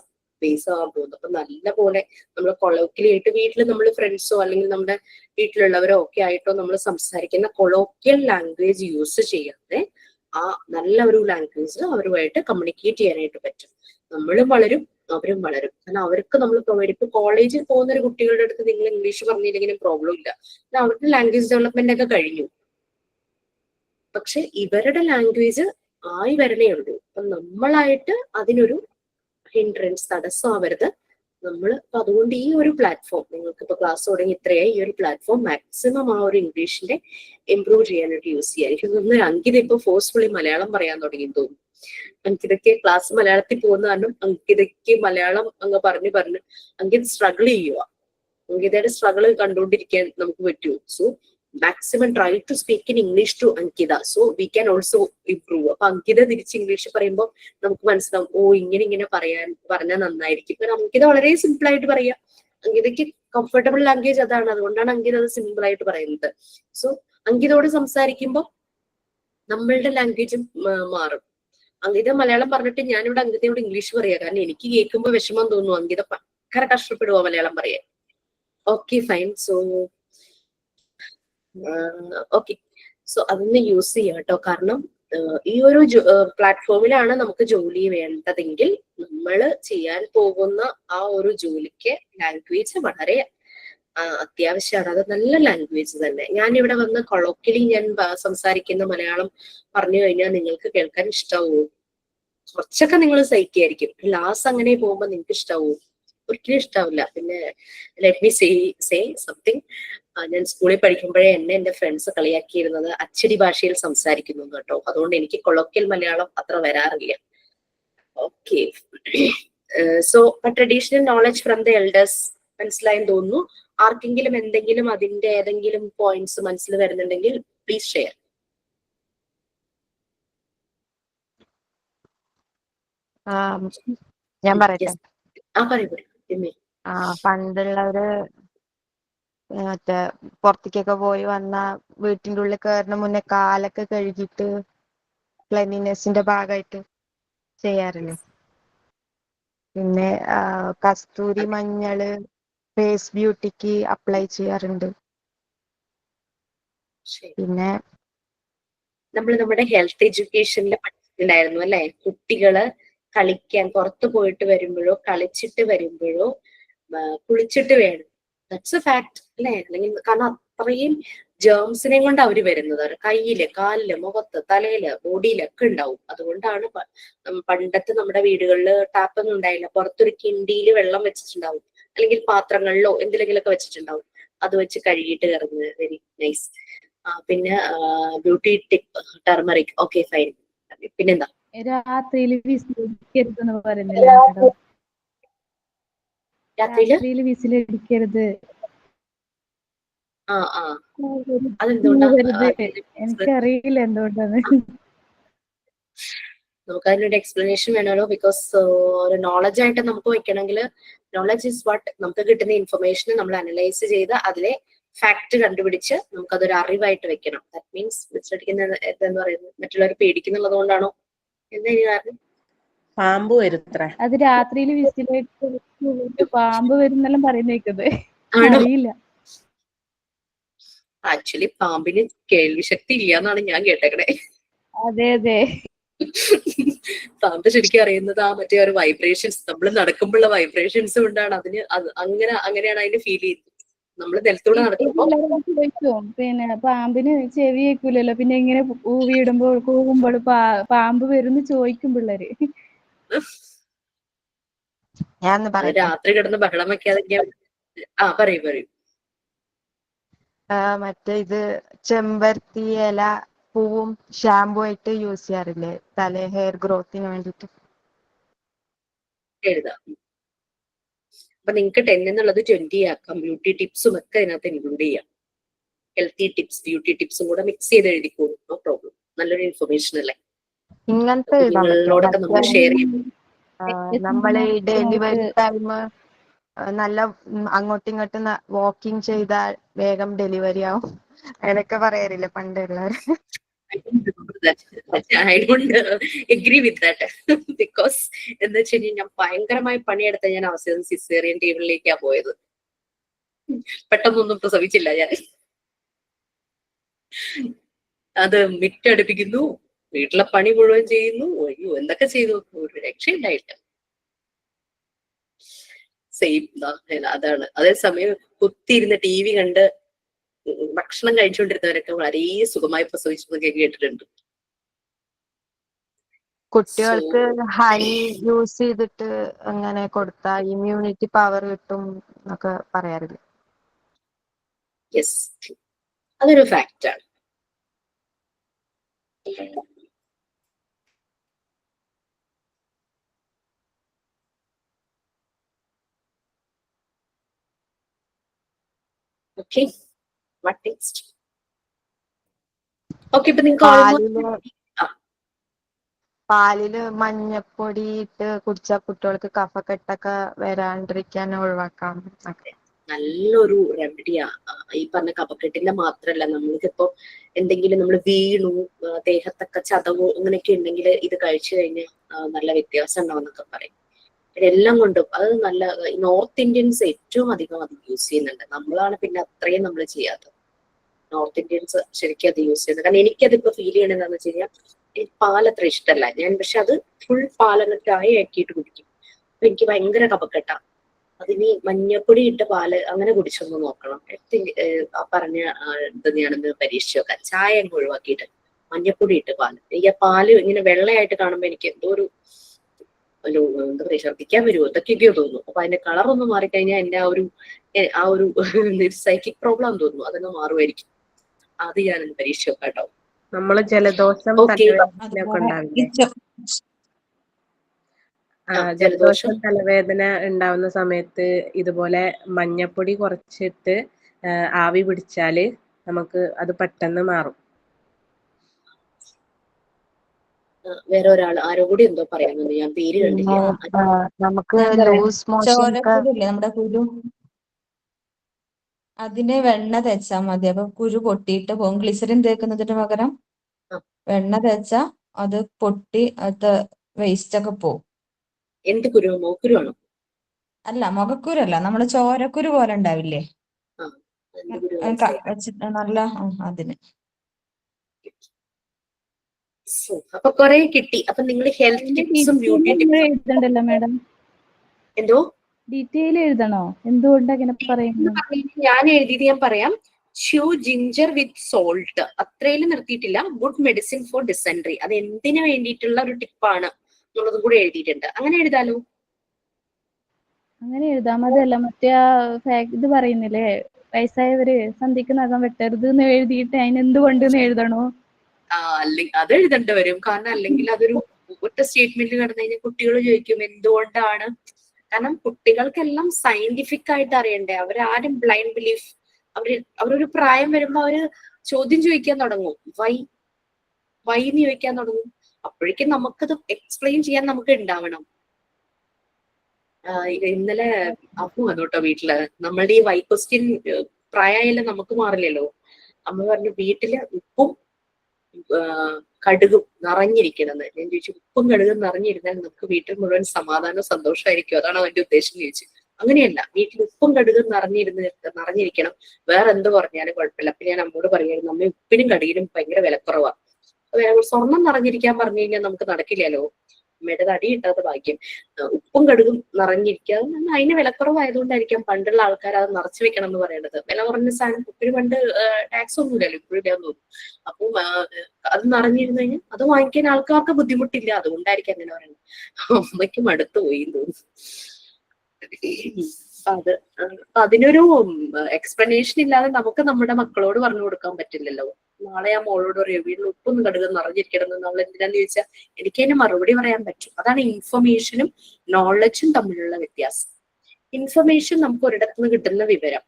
ആവാൻ പോകുന്നത്. അപ്പൊ നല്ല പോലെ നമ്മൾ കൊളോക്കിയൽ ആയിട്ട് വീട്ടിൽ നമ്മൾ ഫ്രണ്ട്സോ അല്ലെങ്കിൽ നമ്മുടെ വീട്ടിലുള്ളവരോ ഒക്കെ ആയിട്ടോ നമ്മൾ സംസാരിക്കുന്ന കൊളോക്കിയൽ ലാംഗ്വേജ് യൂസ് ചെയ്യാതെ ആ നല്ല ഒരു ലാംഗ്വേജിൽ അവരുമായിട്ട് കമ്മ്യൂണിക്കേറ്റ് ചെയ്യാനായിട്ട് പറ്റും. നമ്മളും വളരും, അവരും വളരും. കാരണം അവർക്ക് നമ്മൾ പ്രൊവൈഡ്, ഇപ്പൊ കോളേജിൽ പോകുന്ന ഒരു കുട്ടികളുടെ അടുത്ത് നിങ്ങൾ ഇംഗ്ലീഷ് പറഞ്ഞില്ലെങ്കിലും പ്രോബ്ലം ഇല്ല. അവരുടെ ലാംഗ്വേജ് ഡെവലപ്മെന്റ് ഒക്കെ കഴിഞ്ഞു. പക്ഷെ ഇവരുടെ ലാംഗ്വേജ് ആയി വരണേ ഉള്ളൂ. അപ്പൊ നമ്മളായിട്ട് അതിനൊരു ഹിൻഡ്രൻസ്, തടസ്സമാവരുത് നമ്മൾ. അപ്പൊ അതുകൊണ്ട് ഈ ഒരു പ്ലാറ്റ്ഫോം, നിങ്ങൾക്ക് ഇപ്പൊ ക്ലാസ് തുടങ്ങി ഇത്രയായി, ഈ ഒരു പ്ലാറ്റ്ഫോം മാക്സിമം ആ ഒരു ഇംഗ്ലീഷിന്റെ ഇംപ്രൂവ് ചെയ്യാനായിട്ട് യൂസ് ചെയ്യുക. എനിക്ക് തോന്നുന്നു അങ്കിത ഇപ്പൊ ഫോഴ്സ്ഫുള്ളി മലയാളം പറയാൻ തുടങ്ങി തോന്നുന്നു. അങ്കിതയ്ക്ക് ക്ലാസ് മലയാളത്തിൽ പോകുന്ന കാരണം അങ്കിതയ്ക്ക് മലയാളം അങ്ങ് പറഞ്ഞു അങ്കിത സ്ട്രഗിൾ ചെയ്യുക. അങ്കിതയുടെ സ്ട്രഗിൾ കണ്ടുകൊണ്ടിരിക്കാൻ നമുക്ക് പറ്റുമോ? So maximum try to speak in English to Ankita, so we can also improve. അപ്പൊ അങ്കിത തിരിച്ച് ഇംഗ്ലീഷ് പറയുമ്പോൾ നമുക്ക് മനസ്സിലാവും, ഓ ഇങ്ങനെ പറഞ്ഞാൽ നന്നായിരിക്കും. കാരണം അങ്കിത വളരെ സിമ്പിൾ ആയിട്ട് പറയാം. അങ്കിതയ്ക്ക് കംഫർട്ടബിൾ ലാംഗ്വേജ് അതാണ്, അതുകൊണ്ടാണ് അങ്കിത അത് സിമ്പിൾ ആയിട്ട് പറയുന്നത്. സോ അങ്കിതയോട് സംസാരിക്കുമ്പോൾ നമ്മളുടെ ലാംഗ്വേജും മാറും. അങ്കിത മലയാളം പറഞ്ഞിട്ട് ഞാനിവിടെ അങ്കിതയോട് ഇംഗ്ലീഷ് പറയാ, കാരണം എനിക്ക് കേൾക്കുമ്പോ വിഷമം തോന്നുന്നു. അങ്കിത ഭയങ്കര കഷ്ടപ്പെടുവോ മലയാളം പറയാൻ. Okay fine. So okay, so അതൊന്ന് യൂസ് ചെയ്യാം കേട്ടോ. കാരണം ഈ ഒരു പ്ലാറ്റ്ഫോമിലാണ് നമുക്ക് ജോലി വേണ്ടതെങ്കിൽ നമ്മൾ ചെയ്യാൻ പോകുന്ന ആ ഒരു ജോലിക്ക് ലാംഗ്വേജ് വളരെ അത്യാവശ്യമാണ്. അത് നല്ല ലാംഗ്വേജ് തന്നെ. ഞാൻ ഇവിടെ വന്ന് കൊളോക്കിലി ഞാൻ സംസാരിക്കുന്ന മലയാളം പറഞ്ഞു കഴിഞ്ഞാൽ നിങ്ങൾക്ക് കേൾക്കാൻ ഇഷ്ടാവോ? കുറച്ചൊക്കെ നിങ്ങൾ സഹിക്കായിരിക്കും. ക്ലാസ് അങ്ങനെ പോകുമ്പോൾ നിങ്ങൾക്ക് ഇഷ്ടാവോ? ഒരിക്കലും ഇഷ്ടാവില്ല. പിന്നെ ലെറ്റ് മീ സേ സംതിങ്. ഞാൻ സ്കൂളിൽ പഠിക്കുമ്പോഴേ എന്റെ ഫ്രണ്ട്സ് കളിയാക്കിയിരുന്നത് അച്ചടി ഭാഷയിൽ സംസാരിക്കുന്നു കേട്ടോ. അതുകൊണ്ട് എനിക്ക് കൊളോക്കിയൽ മലയാളം അത്ര വരാറില്ല. Okay, so traditional knowledge from the elders മനസ്സിലായെന്ന് തോന്നുന്നു. ആർക്കെങ്കിലും എന്തെങ്കിലും അതിന്റെ ഏതെങ്കിലും പോയിന്റ്സ് മനസ്സിൽ വരുന്നുണ്ടെങ്കിൽ പ്ലീസ് ഷെയർ. ഞാൻ പറയട്ടെ. പറയൂ. പണ്ടുള്ളവര് മറ്റേ പുറത്തേക്കൊക്കെ പോയി വന്ന വീട്ടിന്റെ ഉള്ളിൽ കയറുന്ന മുന്നേ കാലൊക്കെ കഴുകിയിട്ട് ക്ലെൻലിനെസിന്റെ ഭാഗമായിട്ട് ചെയ്യാറില്ലേ. പിന്നെ കസ്തൂരി മഞ്ഞള് ഫേസ് ബ്യൂട്ടിക്ക് അപ്ലൈ ചെയ്യാറുണ്ട്. പിന്നെ നമ്മൾ നമ്മുടെ ഹെൽത്ത് എഡ്യൂക്കേഷനിൽ പഠിച്ചിട്ടുണ്ടായിരുന്നു അല്ലെ, കുട്ടികള് കളിക്കാൻ പുറത്തു പോയിട്ട് വരുമ്പോഴോ കളിച്ചിട്ട് വരുമ്പോഴോ കുളിച്ചിട്ട് വേണം. ദാറ്റ്സ് എ ഫാക്ട് അല്ലെ. അല്ലെങ്കിൽ കാരണം അത്രയും ജേംസിനെ കൊണ്ട് അവര് വരുന്നത്. അവരുടെ കയ്യില്, കാലില്, മുഖത്ത്, തലയില്, ബോഡിയിലൊക്കെ ഉണ്ടാവും. അതുകൊണ്ടാണ് പണ്ടത്തെ നമ്മുടെ വീടുകളിൽ ടാപ്പൊന്നും ഉണ്ടായില്ല. പുറത്തൊരു കിണ്ടിയിൽ വെള്ളം വെച്ചിട്ടുണ്ടാവും, അല്ലെങ്കിൽ പാത്രങ്ങളിലോ എന്തിലെങ്കിലൊക്കെ വെച്ചിട്ടുണ്ടാവും. അത് വെച്ച് കഴുകിയിട്ട് കയറുന്നത്. Very nice. പിന്നെ beauty tip turmeric. Okay fine. പിന്നെന്താ? രാത്രിയിൽ വിസിലടിക്കരുതെന്ന് പറയുന്നില്ല. രാത്രിയിൽ വിസിലടിക്കരുത്. അതെന്തുകൊണ്ടാ? എനിക്കറിയില്ല എന്തുകൊണ്ടാണ്. നമുക്ക് അതിനൊരു എക്സ്പ്ലനേഷൻ വേണമല്ലോ. ബിക്കോസ് ഒരു നോളജ് ആയിട്ട് നമുക്ക് വെക്കണമെങ്കിൽ നോളജ് ഇസ് വാട്ട്, നമുക്ക് കിട്ടുന്ന ഇൻഫർമേഷൻ നമ്മൾ അനലൈസ് ചെയ്ത് അതിലെ ഫാക്ട് കണ്ടുപിടിച്ച് നമുക്കതൊരു അറിവായിട്ട് വെക്കണം. ദാറ്റ് മീൻസ് വിസിലടിക്കുന്ന എന്താന്ന് പറയുന്നത് മറ്റുള്ളവർ പേടിക്കുന്നുള്ളത് കൊണ്ടാണോ? എന്താ ഇനി കാരണം? പാമ്പ് വരുത്രേ. അത് രാത്രിയിൽ വിസിലടിച്ച് പാമ്പ് വരുന്നെല്ലാം പറയുന്നേക്കുന്നത് അറിയില്ല. ആക്ച്വലി പാമ്പിന് കേൾവി ശക്തി ഇല്ല എന്നാണ് ഞാൻ കേട്ടേക്കണേ. അതെ അതെ. പാമ്പ് ശരിക്കും അറിയുന്നത് ആ മറ്റേ ഒരു വൈബ്രേഷൻസ്, നമ്മൾ നടക്കുമ്പോഴുള്ള വൈബ്രേഷൻസ് കൊണ്ടാണ് അതിന് അങ്ങനെയാണ് അതിന് ഫീൽ ചെയ്യുന്നത്. നമ്മൾ നിലത്തൂടെ നടക്കുമ്പോ പിന്നെ പാമ്പിന് ചെവി കേൾക്കൂലല്ലോ, പിന്നെ ഇങ്ങനെ ഊവിയിടുമ്പോൾ കൂവുമ്പോൾ പാമ്പ് വരുന്ന് ചോദിക്കും പിള്ളേര്. രാത്രി കിടന്ന് ബഹളം വെക്കാതെ പറയൂ. മറ്റേ ഇത് ചെമ്പരത്തി ഇല പൂവും ഷാമ്പു ആയിട്ട് യൂസ് ചെയ്യാറില്ലേ ഹെയർ ഗ്രോത്തിന് വേണ്ടിട്ട്? എഴുതാം. അപ്പൊ നിങ്ങൾക്ക് 10 എന്നുള്ളത് 20 ആക്കാം. ബ്യൂട്ടി ടിപ്സും ഒക്കെ അതിനകത്ത് ഇൻക്ലൂഡ് ചെയ്യാം. ഹെൽത്തി ടിപ്സ്, ബ്യൂട്ടി ടിപ്സും കൂടെ മിക്സ് ചെയ്ത് എഴുതിക്കോളൂ. No problem. നല്ലൊരു ഇൻഫർമേഷൻ അല്ലേ. ഇങ്ങനത്തെ നിങ്ങളോടൊക്കെ നമ്മൾ ഷെയർ ചെയ്യും. നമ്മള് ഡെലിവറി ടൈം നല്ല അങ്ങോട്ടും ഇങ്ങോട്ടും വാക്കിംഗ് ചെയ്താൽ വേഗം ഡെലിവറി ആവും അങ്ങനെയൊക്കെ പറയാറില്ല പണ്ടുള്ളവര്. I don't agree with that. Because എന്താ വെച്ച് കഴിഞ്ഞാൽ ഞാൻ ഭയങ്കരമായി പണിയെടുത്ത ഞാൻ അവസാനം സിസേറിയൻ ടേബിളിലേക്കാ പോയത്. പെട്ടെന്നൊന്നും പ്രസവിച്ചില്ല ഞാൻ. അത് മിറ്റടുപ്പിക്കുന്നു, വീട്ടിലെ പണി മുഴുവൻ ചെയ്യുന്നു. അയ്യോ എന്തൊക്കെ ചെയ്തു, ഒരു രക്ഷയുണ്ടായില്ല. സെയിം അതാണ്. അതേസമയം കുത്തിയിരുന്ന് TV കണ്ട് ഭക്ഷണം കഴിച്ചുകൊണ്ടിരുന്നവരൊക്കെ വളരെ സുഖമായി പ്രസവിച്ചതൊക്കെ കേട്ടിട്ടുണ്ട്. കുട്ടികൾക്ക് ഹണി യൂസ് ചെയ്തിട്ട് അങ്ങനെ കൊടുത്താൽ ഇമ്മ്യൂണിറ്റി പവർ കിട്ടും എന്നൊക്കെ പറയാറില്ല. യെസ്, അതൊരു ഫാക്റ്റ് ആണ്. Okay, what next? ഓക്കെ, ഇപ്പൊ നിങ്ങൾക്ക് പാലില് മഞ്ഞപ്പൊടി ഇട്ട് കുടിച്ചാൽ കുട്ടികൾക്ക് കഫക്കെട്ടൊക്കെ വരാണ്ടിരിക്കാൻ ഒഴിവാക്കാം. നല്ലൊരു റെമഡിയാ. ഈ പറഞ്ഞ കഫക്കെട്ടിന്റെ മാത്രല്ല, നമ്മൾക്കിപ്പോ എന്തെങ്കിലും നമ്മൾ വീണു, ദേഹത്തൊക്കെ ചതവോ അങ്ങനെയൊക്കെ ഉണ്ടെങ്കിൽ ഇത് കഴിച്ചു കഴിഞ്ഞാൽ നല്ല വ്യത്യാസം ഉണ്ടാവുന്നൊക്കെ പറയും. ഇതെല്ലാം കൊണ്ടും അത് നല്ല, നോർത്ത് ഇന്ത്യൻസ് ഏറ്റവും അധികം അത് യൂസ് ചെയ്യുന്നുണ്ട്. നമ്മളാണ് പിന്നെ അത്രയും നമ്മൾ ചെയ്യാത്തത്. നോർത്ത് ഇന്ത്യൻസ് ശരിക്കും അത് യൂസ് ചെയ്യുന്നത്. കാരണം എനിക്കതിപ്പോ ഫീൽ ചെയ്യണെന്താന്ന് വെച്ച് കഴിഞ്ഞാൽ എനിക്ക് പാലത്ര ഇഷ്ടമല്ല ഞാൻ, പക്ഷെ അത് ഫുൾ പാലൊന്ന് ചായ ആക്കിയിട്ട് കുടിക്കും. അപ്പൊ എനിക്ക് ഭയങ്കര കഫക്കെട്ടാ. അതിന് മഞ്ഞപ്പൊടി ഇട്ട പാല് അങ്ങനെ കുടിച്ചൊന്ന് നോക്കണം. ആ പറഞ്ഞ ഇത് ഞാനൊന്ന് പരീക്ഷിച്ച് നോക്കാം. ചായ അങ്ങ് ഒഴിവാക്കിയിട്ട് മഞ്ഞപ്പൊടി ഇട്ട് പാല്. എനിക്ക് ആ പാല് ഇങ്ങനെ വെള്ളയായിട്ട് കാണുമ്പോ എനിക്ക് എന്തോ ഒരു എന്താ പറയാ, ഛർദ്ദിക്കാൻ വരുമോ എന്തൊക്കെയൊക്കെയോ തോന്നുന്നു. അപ്പൊ അതിന്റെ കളർ ഒന്ന് മാറിക്കഴിഞ്ഞാൽ എന്റെ ആ ഒരു സൈക്കിക് പ്രോബ്ലം തോന്നുന്നു, അതൊന്ന് മാറുമായിരിക്കും. അത് ഞാനൊന്ന് പരീക്ഷിച്ച് നോക്കാം കേട്ടോ. നമ്മള് ജലദോഷം തലവേദനയൊക്കെ ഉണ്ടാവില്ലേ? ജലദോഷം തലവേദന ഉണ്ടാവുന്ന സമയത്ത് ഇതുപോലെ മഞ്ഞപ്പൊടി കുറച്ചിട്ട് ആവി പിടിച്ചാല് നമുക്ക് അത് പെട്ടെന്ന് മാറും. വേറെ ഒരാൾ ആരോ കൂടി എന്തോ പറയുന്നുണ്ട്, ഞാൻ പേര് കണ്ടില്ല. നമുക്ക് ലൂസ് മോഷൻ ചോരക്കുരുല്ലേ നമ്മുടെ കുരു, അതിന് വെണ്ണ തേച്ചാൽ മതി. അപ്പൊ കുരു പൊട്ടിയിട്ട് പോകും. ഗ്ലിസറിൻ തേക്കുന്നതിന് പകരം വെണ്ണ തേച്ചാ അത് പൊട്ടി അത് വേസ്റ്റ് ഒക്കെ പോകും. എന്ത് കുരു? മോക്കുരു ആണോ? അല്ല, മുഖക്കുരു അല്ല, നമ്മുടെ ചോരക്കുരു പോലെ ഉണ്ടാവില്ലേ വെച്ചിട്ട് നല്ല അതിന്. അപ്പൊ കൊറേ കിട്ടി. അപ്പൊ നിങ്ങൾ ഹെൽത്ത് ടിപ്സും ബ്യൂട്ടി ടിപ്സും എഴുതണ്ടല്ലോ മാഡം? എന്തോ ഡീറ്റെയിൽ എഴുതണോ? എന്തുകൊണ്ട് അങ്ങനെ പറയുന്നത്? ഞാൻ എഴുതിയത് ഞാൻ പറയാം. ച്യൂ ജിഞ്ചർ വിത്ത് സോൾട്ട്, അത്രയിൽ നിർത്തിയിട്ടില്ല. ഗുഡ് മെഡിസിൻ ഫോർ ഡിസെൻട്രി, അത് എന്തിനു വേണ്ടിയിട്ടുള്ള ഒരു ടിപ്പാണ് എന്നുള്ളതും കൂടെ എഴുതിയിട്ടുണ്ട്. അങ്ങനെ എഴുതാലോ? അങ്ങനെ എഴുതാം. അതല്ല മറ്റേ ആ ഇത് പറയുന്നില്ലേ, വയസ്സായവര് സന്ധിക്ക് നഖം വെട്ടരുത് എന്ന് എഴുതിയിട്ട് അതിനെന്തുകൊണ്ട് എഴുതണോ? അത് എഴുതേണ്ടി വരും. കാരണം അല്ലെങ്കിൽ അതൊരു ഒറ്റ സ്റ്റേറ്റ്മെന്റ് കടന്നു കഴിഞ്ഞാൽ കുട്ടികൾ ചോദിക്കും എന്തുകൊണ്ടാണ്. കാരണം കുട്ടികൾക്കെല്ലാം സയന്റിഫിക് ആയിട്ട് അറിയണ്ടേ. അവരാരും ബ്ലൈൻഡ് ബിലീഫ്, അവരൊരു പ്രായം വരുമ്പോ അവര് ചോദ്യം ചോദിക്കാൻ തുടങ്ങും. വൈ എന്ന് ചോദിക്കാൻ തുടങ്ങും. അപ്പോഴേക്കും നമുക്കത് എക്സ്പ്ലെയിൻ ചെയ്യാൻ നമുക്ക് ഉണ്ടാവണം. ഇന്നലെ അമ്മ വന്നു കേട്ടോ വീട്ടില്. നമ്മളുടെ ഈ വൈ ക്വസ്റ്റ്യൻ പ്രായമായാലും നമുക്ക് മാറില്ലല്ലോ. അമ്മ പറഞ്ഞു വീട്ടില് ഉപ്പും കടുകും നിറഞ്ഞിരിക്കണമെന്ന്. ഞാൻ ചോദിച്ചു ഉപ്പും കടുകും നിറഞ്ഞിരുന്നാൽ നമുക്ക് വീട്ടിൽ മുഴുവൻ സമാധാനവും സന്തോഷമായിരിക്കും, അതാണ് അവന്റെ ഉദ്ദേശം ചോദിച്ചു. അങ്ങനെയല്ല, വീട്ടിൽ ഉപ്പും കടുകും നിറഞ്ഞിരിക്കണം, വേറെ എന്ത് പറഞ്ഞാലും കുഴപ്പമില്ല. അപ്പൊ ഞാൻ അമ്മോട് പറയുമായിരുന്നു, അമ്മ ഉപ്പിനും കടുകിനും ഭയങ്കര വിലക്കുറവാണ്. സ്വർണം നിറഞ്ഞിരിക്കാൻ പറഞ്ഞു കഴിഞ്ഞാൽ നമുക്ക് നടക്കില്ലല്ലോ. അമ്മയുടെ തടി ഇട്ടത് ഭാഗ്യം. ഉപ്പും കടുകും നിറഞ്ഞിരിക്കുക, അതിന് വിലക്കുറവായതുകൊണ്ടായിരിക്കാം പണ്ടുള്ള ആൾക്കാർ അത് നിറച്ചു വെക്കണം എന്ന് പറയുന്നത്. വില കുറഞ്ഞ സാധനം ഉപ്പിന് പണ്ട് ടാക്സ് ഒന്നും ഇല്ലല്ലോ, ഇപ്പോഴും ഇല്ലാന്ന് തോന്നുന്നു. അപ്പം അത് നിറഞ്ഞിരുന്നു കഴിഞ്ഞാൽ അത് വാങ്ങിക്കാൻ ആൾക്കാർക്ക് ബുദ്ധിമുട്ടില്ല, അതുകൊണ്ടായിരിക്കും അങ്ങനെ പറയുന്നത്. അമ്മയ്ക്ക് മടുത്തു പോയി തോന്നുന്നു. അത് അതിനൊരു എക്സ്പ്ലനേഷൻ ഇല്ലാതെ നമുക്ക് നമ്മുടെ മക്കളോട് പറഞ്ഞു കൊടുക്കാൻ പറ്റില്ലല്ലോ. നാളെ ആ മോളോട് പറയും വീട്ടിൽ ഉപ്പൊന്നും കടുകും നിറഞ്ഞിരിക്കണം എന്ന്, നമ്മൾ എന്തിനാന്ന് ചോദിച്ചാൽ എനിക്ക് അതിന് മറുപടി പറയാൻ പറ്റും. അതാണ് ഇൻഫർമേഷനും നോളജും തമ്മിലുള്ള വ്യത്യാസം. ഇൻഫർമേഷൻ നമുക്ക് ഒരിടത്തുനിന്ന് കിട്ടുന്ന വിവരം,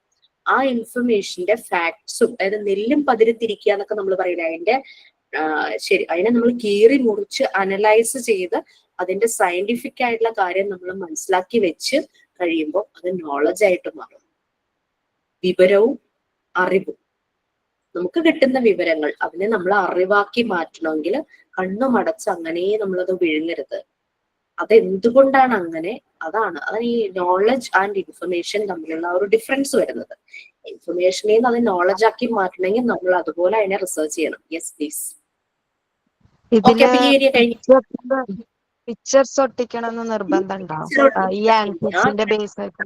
ആ ഇൻഫർമേഷന്റെ ഫാക്ട്സും, അതായത് നെല്ലും പതിരത്തിരിക്കുക എന്നൊക്കെ നമ്മൾ പറയില്ല, അതിന്റെ ശരി അതിനെ നമ്മൾ കീറി മുറിച്ച് അനലൈസ് ചെയ്ത് അതിന്റെ സയന്റിഫിക് ആയിട്ടുള്ള കാര്യം നമ്മൾ മനസ്സിലാക്കി വെച്ച് കഴിയുമ്പോൾ അത് നോളജ് ആയിട്ട് മാറും. വിവരവും അറിവും, നമുക്ക് കിട്ടുന്ന വിവരങ്ങൾ അതിനെ നമ്മൾ അറിവാക്കി മാറ്റണമെങ്കിൽ കണ്ണുമടച്ച് അങ്ങനെ നമ്മളത് വിഴുങ്ങരുത്. അതെന്തുകൊണ്ടാണ് അങ്ങനെ? അതാണ് ഈ നോളജ് ആൻഡ് ഇൻഫർമേഷൻ തമ്മിലുള്ള ഒരു ഡിഫറൻസ് വരുന്നത്. ഇൻഫർമേഷനെ അത് നോളജ് ആക്കി മാറ്റണമെങ്കിൽ നമ്മൾ അതുപോലെ അതിനെ റിസർച്ച് ചെയ്യണം. Yes please. പിക്ചർസ് ഒട്ടിക്കണം എന്ന് നിർബന്ധം ഉണ്ടാവും ഈ ആൻസേഴ്സിന്റെ ബേസ് ആയിട്ട്?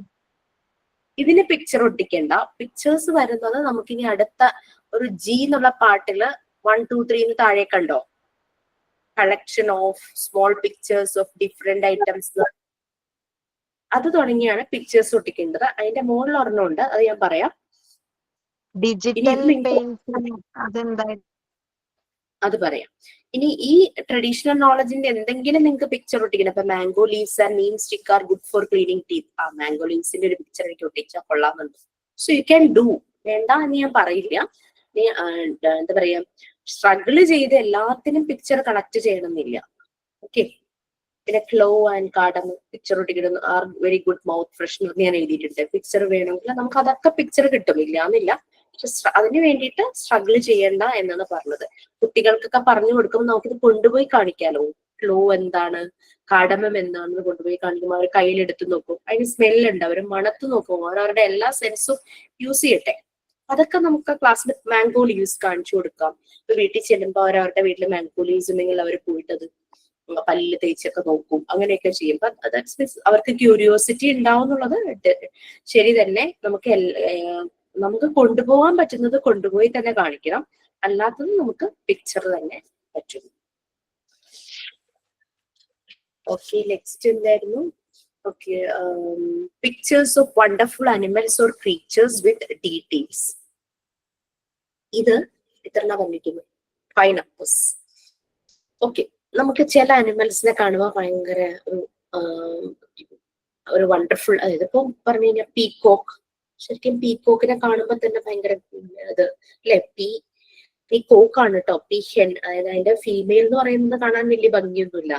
ഇതിന് പിക്ചർ ഒട്ടിക്കണ്ട. പിക്ചേഴ്സ് വരുന്നത് നമുക്കിനി അടുത്ത ഒരു ജി എന്നുള്ള പാട്ടില് 1, 2, 3 താഴെ കണ്ടോ, collection of small pictures of different items, അത് തുടങ്ങിയാണ് പിക്ചേഴ്സ് ഒട്ടിക്കേണ്ടത്. അതിന്റെ മുകളിൽ ഒരെണ്ണമുണ്ട്, അത് ഞാൻ പറയാം. ഡിജിറ്റൽ പെയിന്റിംഗ് അത് പറയാം. ഇനി ഈ ട്രഡീഷണൽ നോളജിന്റെ എന്തെങ്കിലും നിങ്ങൾക്ക് പിക്ചർ ഒട്ടിക്കണം. ഇപ്പൊ mango leaves and Neem stick are good for cleaning teeth. ആ മാംഗോ ലീവ്സിന്റെ ഒരു പിക്ചർ എനിക്ക് ഒട്ടിച്ചാൽ കൊള്ളാമെന്നുണ്ട്. So you can do. വേണ്ട എന്ന് ഞാൻ പറയില്ല. എന്താ പറയാ, സ്ട്രഗിൾ ചെയ്ത് എല്ലാത്തിനും പിക്ചർ കളക്ട് ചെയ്യണമെന്നില്ല. ഓക്കെ, പിന്നെ ക്ലോ ആൻഡ് കാർഡമം പിക്ചർ ഒട്ടിക്കിടുന്നു are very good mouth freshener ഞാൻ എഴുതിയിട്ടുണ്ട്. പിക്ചർ വേണമെങ്കിൽ നമുക്ക് അതൊക്കെ പിക്ചർ കിട്ടും, ഇല്ല എന്നില്ല. പക്ഷെ അതിന് വേണ്ടിയിട്ട് സ്ട്രഗിൾ ചെയ്യണ്ട എന്നാണ് പറഞ്ഞത്. കുട്ടികൾക്കൊക്കെ പറഞ്ഞു കൊടുക്കുമ്പോൾ നമുക്കിത് കൊണ്ടുപോയി കാണിക്കാലോ. ക്ലോ എന്താണ്, കാർഡമം എന്താണെന്ന് കൊണ്ടുപോയി കാണിക്കുമ്പോൾ അവർ കയ്യിലെടുത്ത് നോക്കും, അതിന് സ്മെല്ലുണ്ട്, അവർ മണത്ത് നോക്കും, അവരവരുടെ എല്ലാ സെൻസും യൂസ് ചെയ്യട്ടെ. അതൊക്കെ നമുക്ക് ക്ലാസ്സിൽ മാംഗോ ലീവ്സ് കാണിച്ചു കൊടുക്കാം. ഇപ്പൊ വീട്ടിൽ ചെല്ലുമ്പോൾ അവരവരുടെ വീട്ടിൽ മാംഗോ ലീവ്സ് ഉണ്ടെങ്കിൽ അവർ പോയിട്ടത് പല്ലിൽ തേച്ചൊക്കെ നോക്കും, അങ്ങനെയൊക്കെ ചെയ്യും. അവർക്ക് ക്യൂരിയോസിറ്റി ഉണ്ടാവും എന്നുള്ളത് ശരി തന്നെ. നമുക്ക് കൊണ്ടുപോകാൻ പറ്റുന്നത് കൊണ്ടുപോയി തന്നെ കാണിക്കണം, അല്ലാത്തത് നമുക്ക് പിക്ചർ തന്നെ പറ്റും. ഓക്കെ, നെക്സ്റ്റ് എന്തായിരുന്നു? Okay, pictures of wonderful animals or creatures with details. ഇത് ഇത്ര പറഞ്ഞിരിക്കുന്നു, പൈനാപ്പിൾസ്. ഓക്കെ, നമുക്ക് ചില അനിമൽസിനെ കാണുമ്പോൾ ഭയങ്കര ഒരു വണ്ടർഫുൾ, അതായത് ഇപ്പൊ പറഞ്ഞു കഴിഞ്ഞാൽ പീകോക്ക്. ശരിക്കും പീകോക്കിനെ കാണുമ്പോൾ തന്നെ ഭയങ്കര ഇത് അല്ലെ, പീകോക്കാണ് കേട്ടോ, പീഹെൻ. അതായത് അതിന്റെ ഫീമെയിൽ എന്ന് പറയുന്നത് കാണാൻ വലിയ ഭംഗിയൊന്നുമില്ല.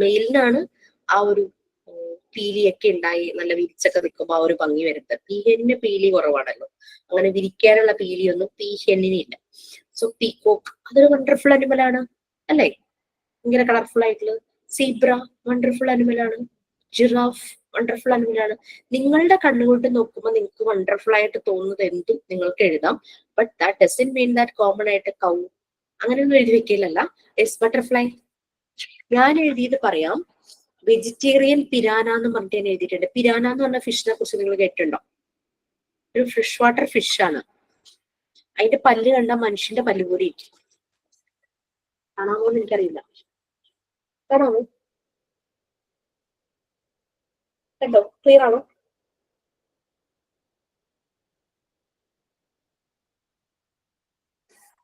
മെയിലിനാണ് ആ ഒരു പീലിയൊക്കെ ഉണ്ടായി നല്ല വിരിച്ചൊക്കെ നിൽക്കുമ്പോൾ ആ ഒരു ഭംഗി വരുന്നത്. പീഹെന്നിന് പീലി കുറവാണല്ലോ, അങ്ങനെ വിരിക്കാനുള്ള പീലിയൊന്നും പീഹെന്നിനില്ല. സോ പീകോക്ക് അതൊരു വണ്ടർഫുൾ അനിമലാണ് അല്ലേ, ഭയങ്കര കളർഫുൾ ആയിട്ടുള്ളത്. സീബ്ര വണ്ടർഫുൾ അനിമലാണ്. ജിറാഫ് വണ്ടർഫുൾ അനിമലാണ്. നിങ്ങളുടെ കണ്ണുകൊണ്ട് നോക്കുമ്പോൾ നിങ്ങൾക്ക് വണ്ടർഫുൾ ആയിട്ട് തോന്നുന്നത് എന്തും നിങ്ങൾക്ക് എഴുതാം. But that doesn't mean that common ആയിട്ട് കൗ അങ്ങനെയൊന്നും എഴുതി വെക്കില്ലല്ല. It's butterfly. ഞാൻ എഴുതിയത് പറയാം, വെജിറ്റേറിയൻ പിരാന എന്ന് പറഞ്ഞിട്ട് ഞാൻ എഴുതിയിട്ടുണ്ട്. പിരാന എന്ന് പറഞ്ഞ ഫിഷിനെ കുറിച്ച് നിങ്ങൾ കേട്ടിട്ടുണ്ടോ? ഒരു ഫ്രഷ് വാട്ടർ ഫിഷ് ആണ്. അതിന്റെ പല്ല് കണ്ടാൽ മനുഷ്യന്റെ പല്ല് പോലെ ഇരിക്കും. കാണാമോ എന്ന് എനിക്കറിയില്ല. കാണാമോ? കണ്ടോ? ക്ലിയർ ആണോ?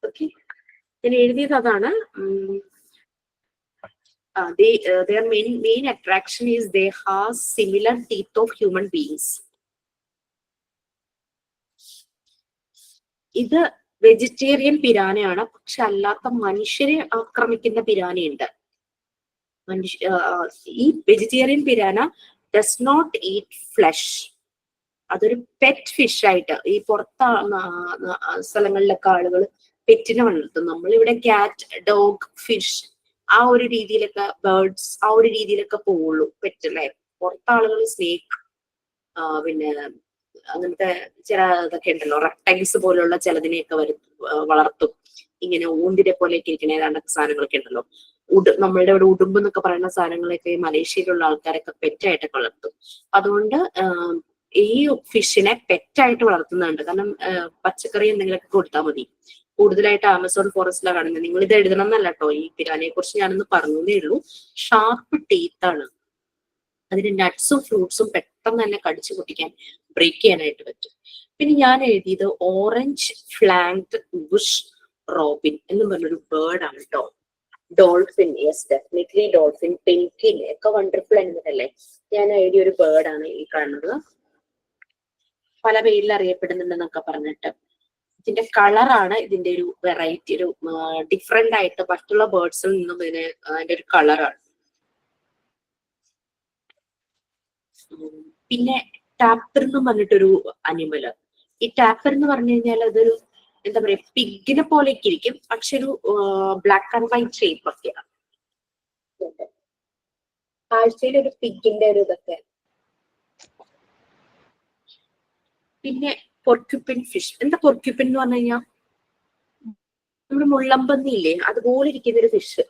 ഓക്കെ, ഞാൻ എഴുതിയത് അതാണ്. Their main attraction is they have similar teeth of human beings. ഇത് വെജിറ്റേറിയൻ പിരാനയാണ്, പക്ഷെ അല്ലാത്ത മനുഷ്യരെ ആക്രമിക്കുന്ന പിരാനയുണ്ട്. ഈ vegetarian piranha does not eat flesh. അതൊരു പെറ്റ് ഫിഷ് ആയിട്ട് ഈ പുറത്ത സ്ഥലങ്ങളിലൊക്കെ ആളുകൾ പെറ്റിനെ വളർത്തും. നമ്മളിവിടെ ക്യാറ്റ്, ഡോഗ്, ഫിഷ് ആ ഒരു രീതിയിലൊക്കെ, ബേർഡ്സ് ആ ഒരു രീതിയിലൊക്കെ പോവുള്ളൂ പെറ്റ് അല്ലേ. പുറത്തെ ആളുകൾ സ്നേക്ക്, പിന്നെ അങ്ങനത്തെ ചില ഇതൊക്കെ ഉണ്ടല്ലോ, റെപ്റ്റൈൽസ് പോലുള്ള ചിലതിനെയൊക്കെ വളർത്തും. ഇങ്ങനെ ഊന്തിനെ പോലെയൊക്കെ ഇരിക്കുന്ന ഏതാണ്ടൊക്കെ സാധനങ്ങളൊക്കെ ഉണ്ടല്ലോ. നമ്മളുടെ ഇവിടെ ഉടുമ്പ് എന്നൊക്കെ പറയുന്ന സാധനങ്ങളൊക്കെ മലേഷ്യയിലുള്ള ആൾക്കാരൊക്കെ പെറ്റായിട്ടൊക്കെ വളർത്തും. അതുകൊണ്ട് ഈ ഫിഷിനെ പെറ്റായിട്ട് വളർത്തുന്നുണ്ട്. കാരണം പച്ചക്കറി എന്തെങ്കിലുമൊക്കെ കൊടുത്താൽ മതി. കൂടുതലായിട്ട് ആമസോൺ ഫോറസ്റ്റിലാണ് കാണുന്നത്. നിങ്ങൾ ഇത് എഴുതണം എന്നല്ല കേട്ടോ, ഈ പിരാനയെ കുറിച്ച് ഞാനൊന്ന് പറഞ്ഞതേ ഉള്ളൂ. ഷാർപ്പ് ടീത്ത് ആണ്. അതിന് നട്ട്സും ഫ്രൂട്ട്സും പെട്ടെന്ന് തന്നെ കടിച്ചു പൊട്ടിക്കാൻ, ബ്രേക്ക് ചെയ്യാനായിട്ട് പറ്റും. പിന്നെ ഞാൻ എഴുതിയത് ഓറഞ്ച് ഫ്ലാങ്ക്ഡ് ബുഷ് റോബിൻ എന്ന് പറഞ്ഞൊരു ബേർഡ് ആണ് കേട്ടോ. Dolphin, yes definitely dolphin, penguin ഒക്കെ വണ്ടർഫുൾ അനിമൽ അല്ലേ. ഞാൻ എഴുതിയ ഒരു ബേർഡ് ആണ് ഈ കാണുന്നത്. പല പേരിൽ അറിയപ്പെടുന്നുണ്ടെന്നൊക്കെ പറഞ്ഞിട്ട്. ഇതിന്റെ കളറാണ് ഇതിന്റെ ഒരു വെറൈറ്റി, ഒരു ഡിഫറെന്റ് ആയിട്ട് മറ്റുള്ള ബേർഡ്സിൽ നിന്നും അതിന്റെ ഒരു കളറാണ്. പിന്നെ ടാപ്പർ എന്ന് പറഞ്ഞിട്ടൊരു അനിമല്. ഈ ടാപ്പർ എന്ന് പറഞ്ഞു കഴിഞ്ഞാൽ അതൊരു എന്താ പറയാ, പിഗിനെ പോലെയൊക്കെ ഇരിക്കും, പക്ഷെ ഒരു ബ്ലാക്ക് ആൻഡ് വൈറ്റ് ഷേപ്പ് ഒക്കെയാണ്. കാഴ്ചയിൽ ഒരു പിഗിന്റെ ഒരു ഇതൊക്കെ. പിന്നെ പൊർക്യുപ്പിൻ ഫിഷ്. എന്താ പൊർക്യുപ്പിൻ എന്ന് പറഞ്ഞു കഴിഞ്ഞാൽ നമ്മുടെ മുള്ളമ്പന്നി ഇല്ലേ, അതുപോലെ ഇരിക്കുന്ന ഒരു ഫിഷ്.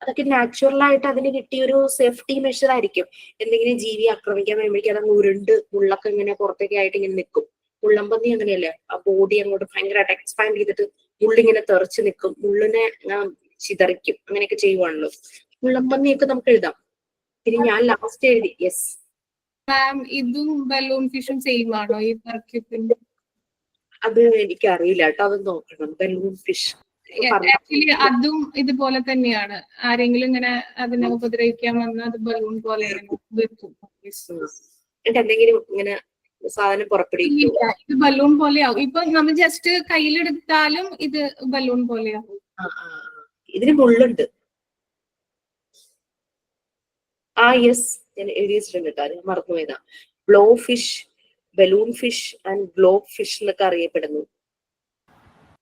അതൊക്കെ നാച്ചുറൽ ആയിട്ട് അതിന് കിട്ടിയ ഒരു സേഫ്റ്റി മെഷർ ആയിരിക്കും. എന്തെങ്കിലും ജീവി ആക്രമിക്കാൻ വരുമ്പോഴേക്കും അത് ഉരുണ്ട് മുള്ളൊക്കെ ഇങ്ങനെ പുറത്തേക്ക് ആയിട്ട് ഇങ്ങനെ നിൽക്കും. മുള്ളമ്പന്നി അങ്ങനെയല്ലേ, ആ ബോഡി അങ്ങോട്ട് ഭയങ്കരമായിട്ട് എക്സ്പാൻഡ് ചെയ്തിട്ട് മുള്ളിങ്ങനെ തെറിച്ച് നിൽക്കും, മുള്ളിനെ ചിതറിക്കും, അങ്ങനെയൊക്കെ ചെയ്യുവാണല്ലോ. മുള്ളമ്പന്നിയൊക്കെ നമുക്ക് എഴുതാം. പിന്നെ ഞാൻ ലാസ്റ്റ് എഴുതി, യെസ് മാം, ഇതും ബലൂൺ ഫിഷും സെയിം ആണോ ഈ പൊർക്യുപ്പിൻ? അത് എനിക്കറിയില്ല കേട്ടോ, അത് നോക്കണം. ബലൂൺ ഫിഷ് ആക്ച്വലി അതും ഇതുപോലെ തന്നെയാണ്. ആരെങ്കിലും ഇങ്ങനെ അതിനെ ഉപദ്രവിക്കാൻ വന്നാൽ അത് ബലൂൺ പോലെ വെക്കും. എന്തെങ്കിലും ഇങ്ങനെ സാധനം പുറപ്പെടുവിക്കും. ഇത് ബലൂൺ പോലെയാവും. ഇപ്പൊ നമ്മൾ ജസ്റ്റ് കയ്യിലെടുത്താലും ഇത് ബലൂൺ പോലെയാവും. ഇതിന് മുള്ളുണ്ട്. യെസ്, ഞാൻ എഴുതി വെച്ചിട്ടുണ്ട് കേട്ടോ, ഞാൻ മറന്നുപോയതാ. Blow fish, balloon fish and globe fish എന്നൊക്കെ അറിയപ്പെടുന്നു.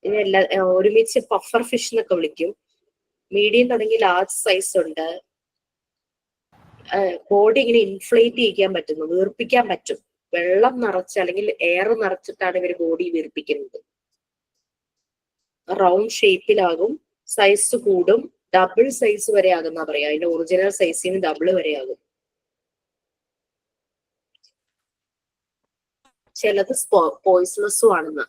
ഇതിനെല്ലാം ഒരുമിച്ച് പഫർ ഫിഷ് എന്നൊക്കെ വിളിക്കും. മീഡിയം തുടങ്ങി ലാർജ് സൈസ് ഉണ്ട്. ബോഡി ഇങ്ങനെ ഇൻഫ്ലേറ്റ് ചെയ്യിക്കാൻ പറ്റുന്നു, വീർപ്പിക്കാൻ പറ്റും. വെള്ളം നിറച്ച് അല്ലെങ്കിൽ എയർ നിറച്ചിട്ടാണ് ഇവർ ബോഡി വീർപ്പിക്കുന്നത്. റൗണ്ട് ഷേപ്പിലാകും, സൈസ് കൂടും, ഡബിൾ സൈസ് വരെ ആകുന്ന പറയാം. അതിന്റെ ഒറിജിനൽ സൈസിന് ഡബിൾ വരെ ആകും. ചിലത് പോയിസണസും ആണെന്ന്.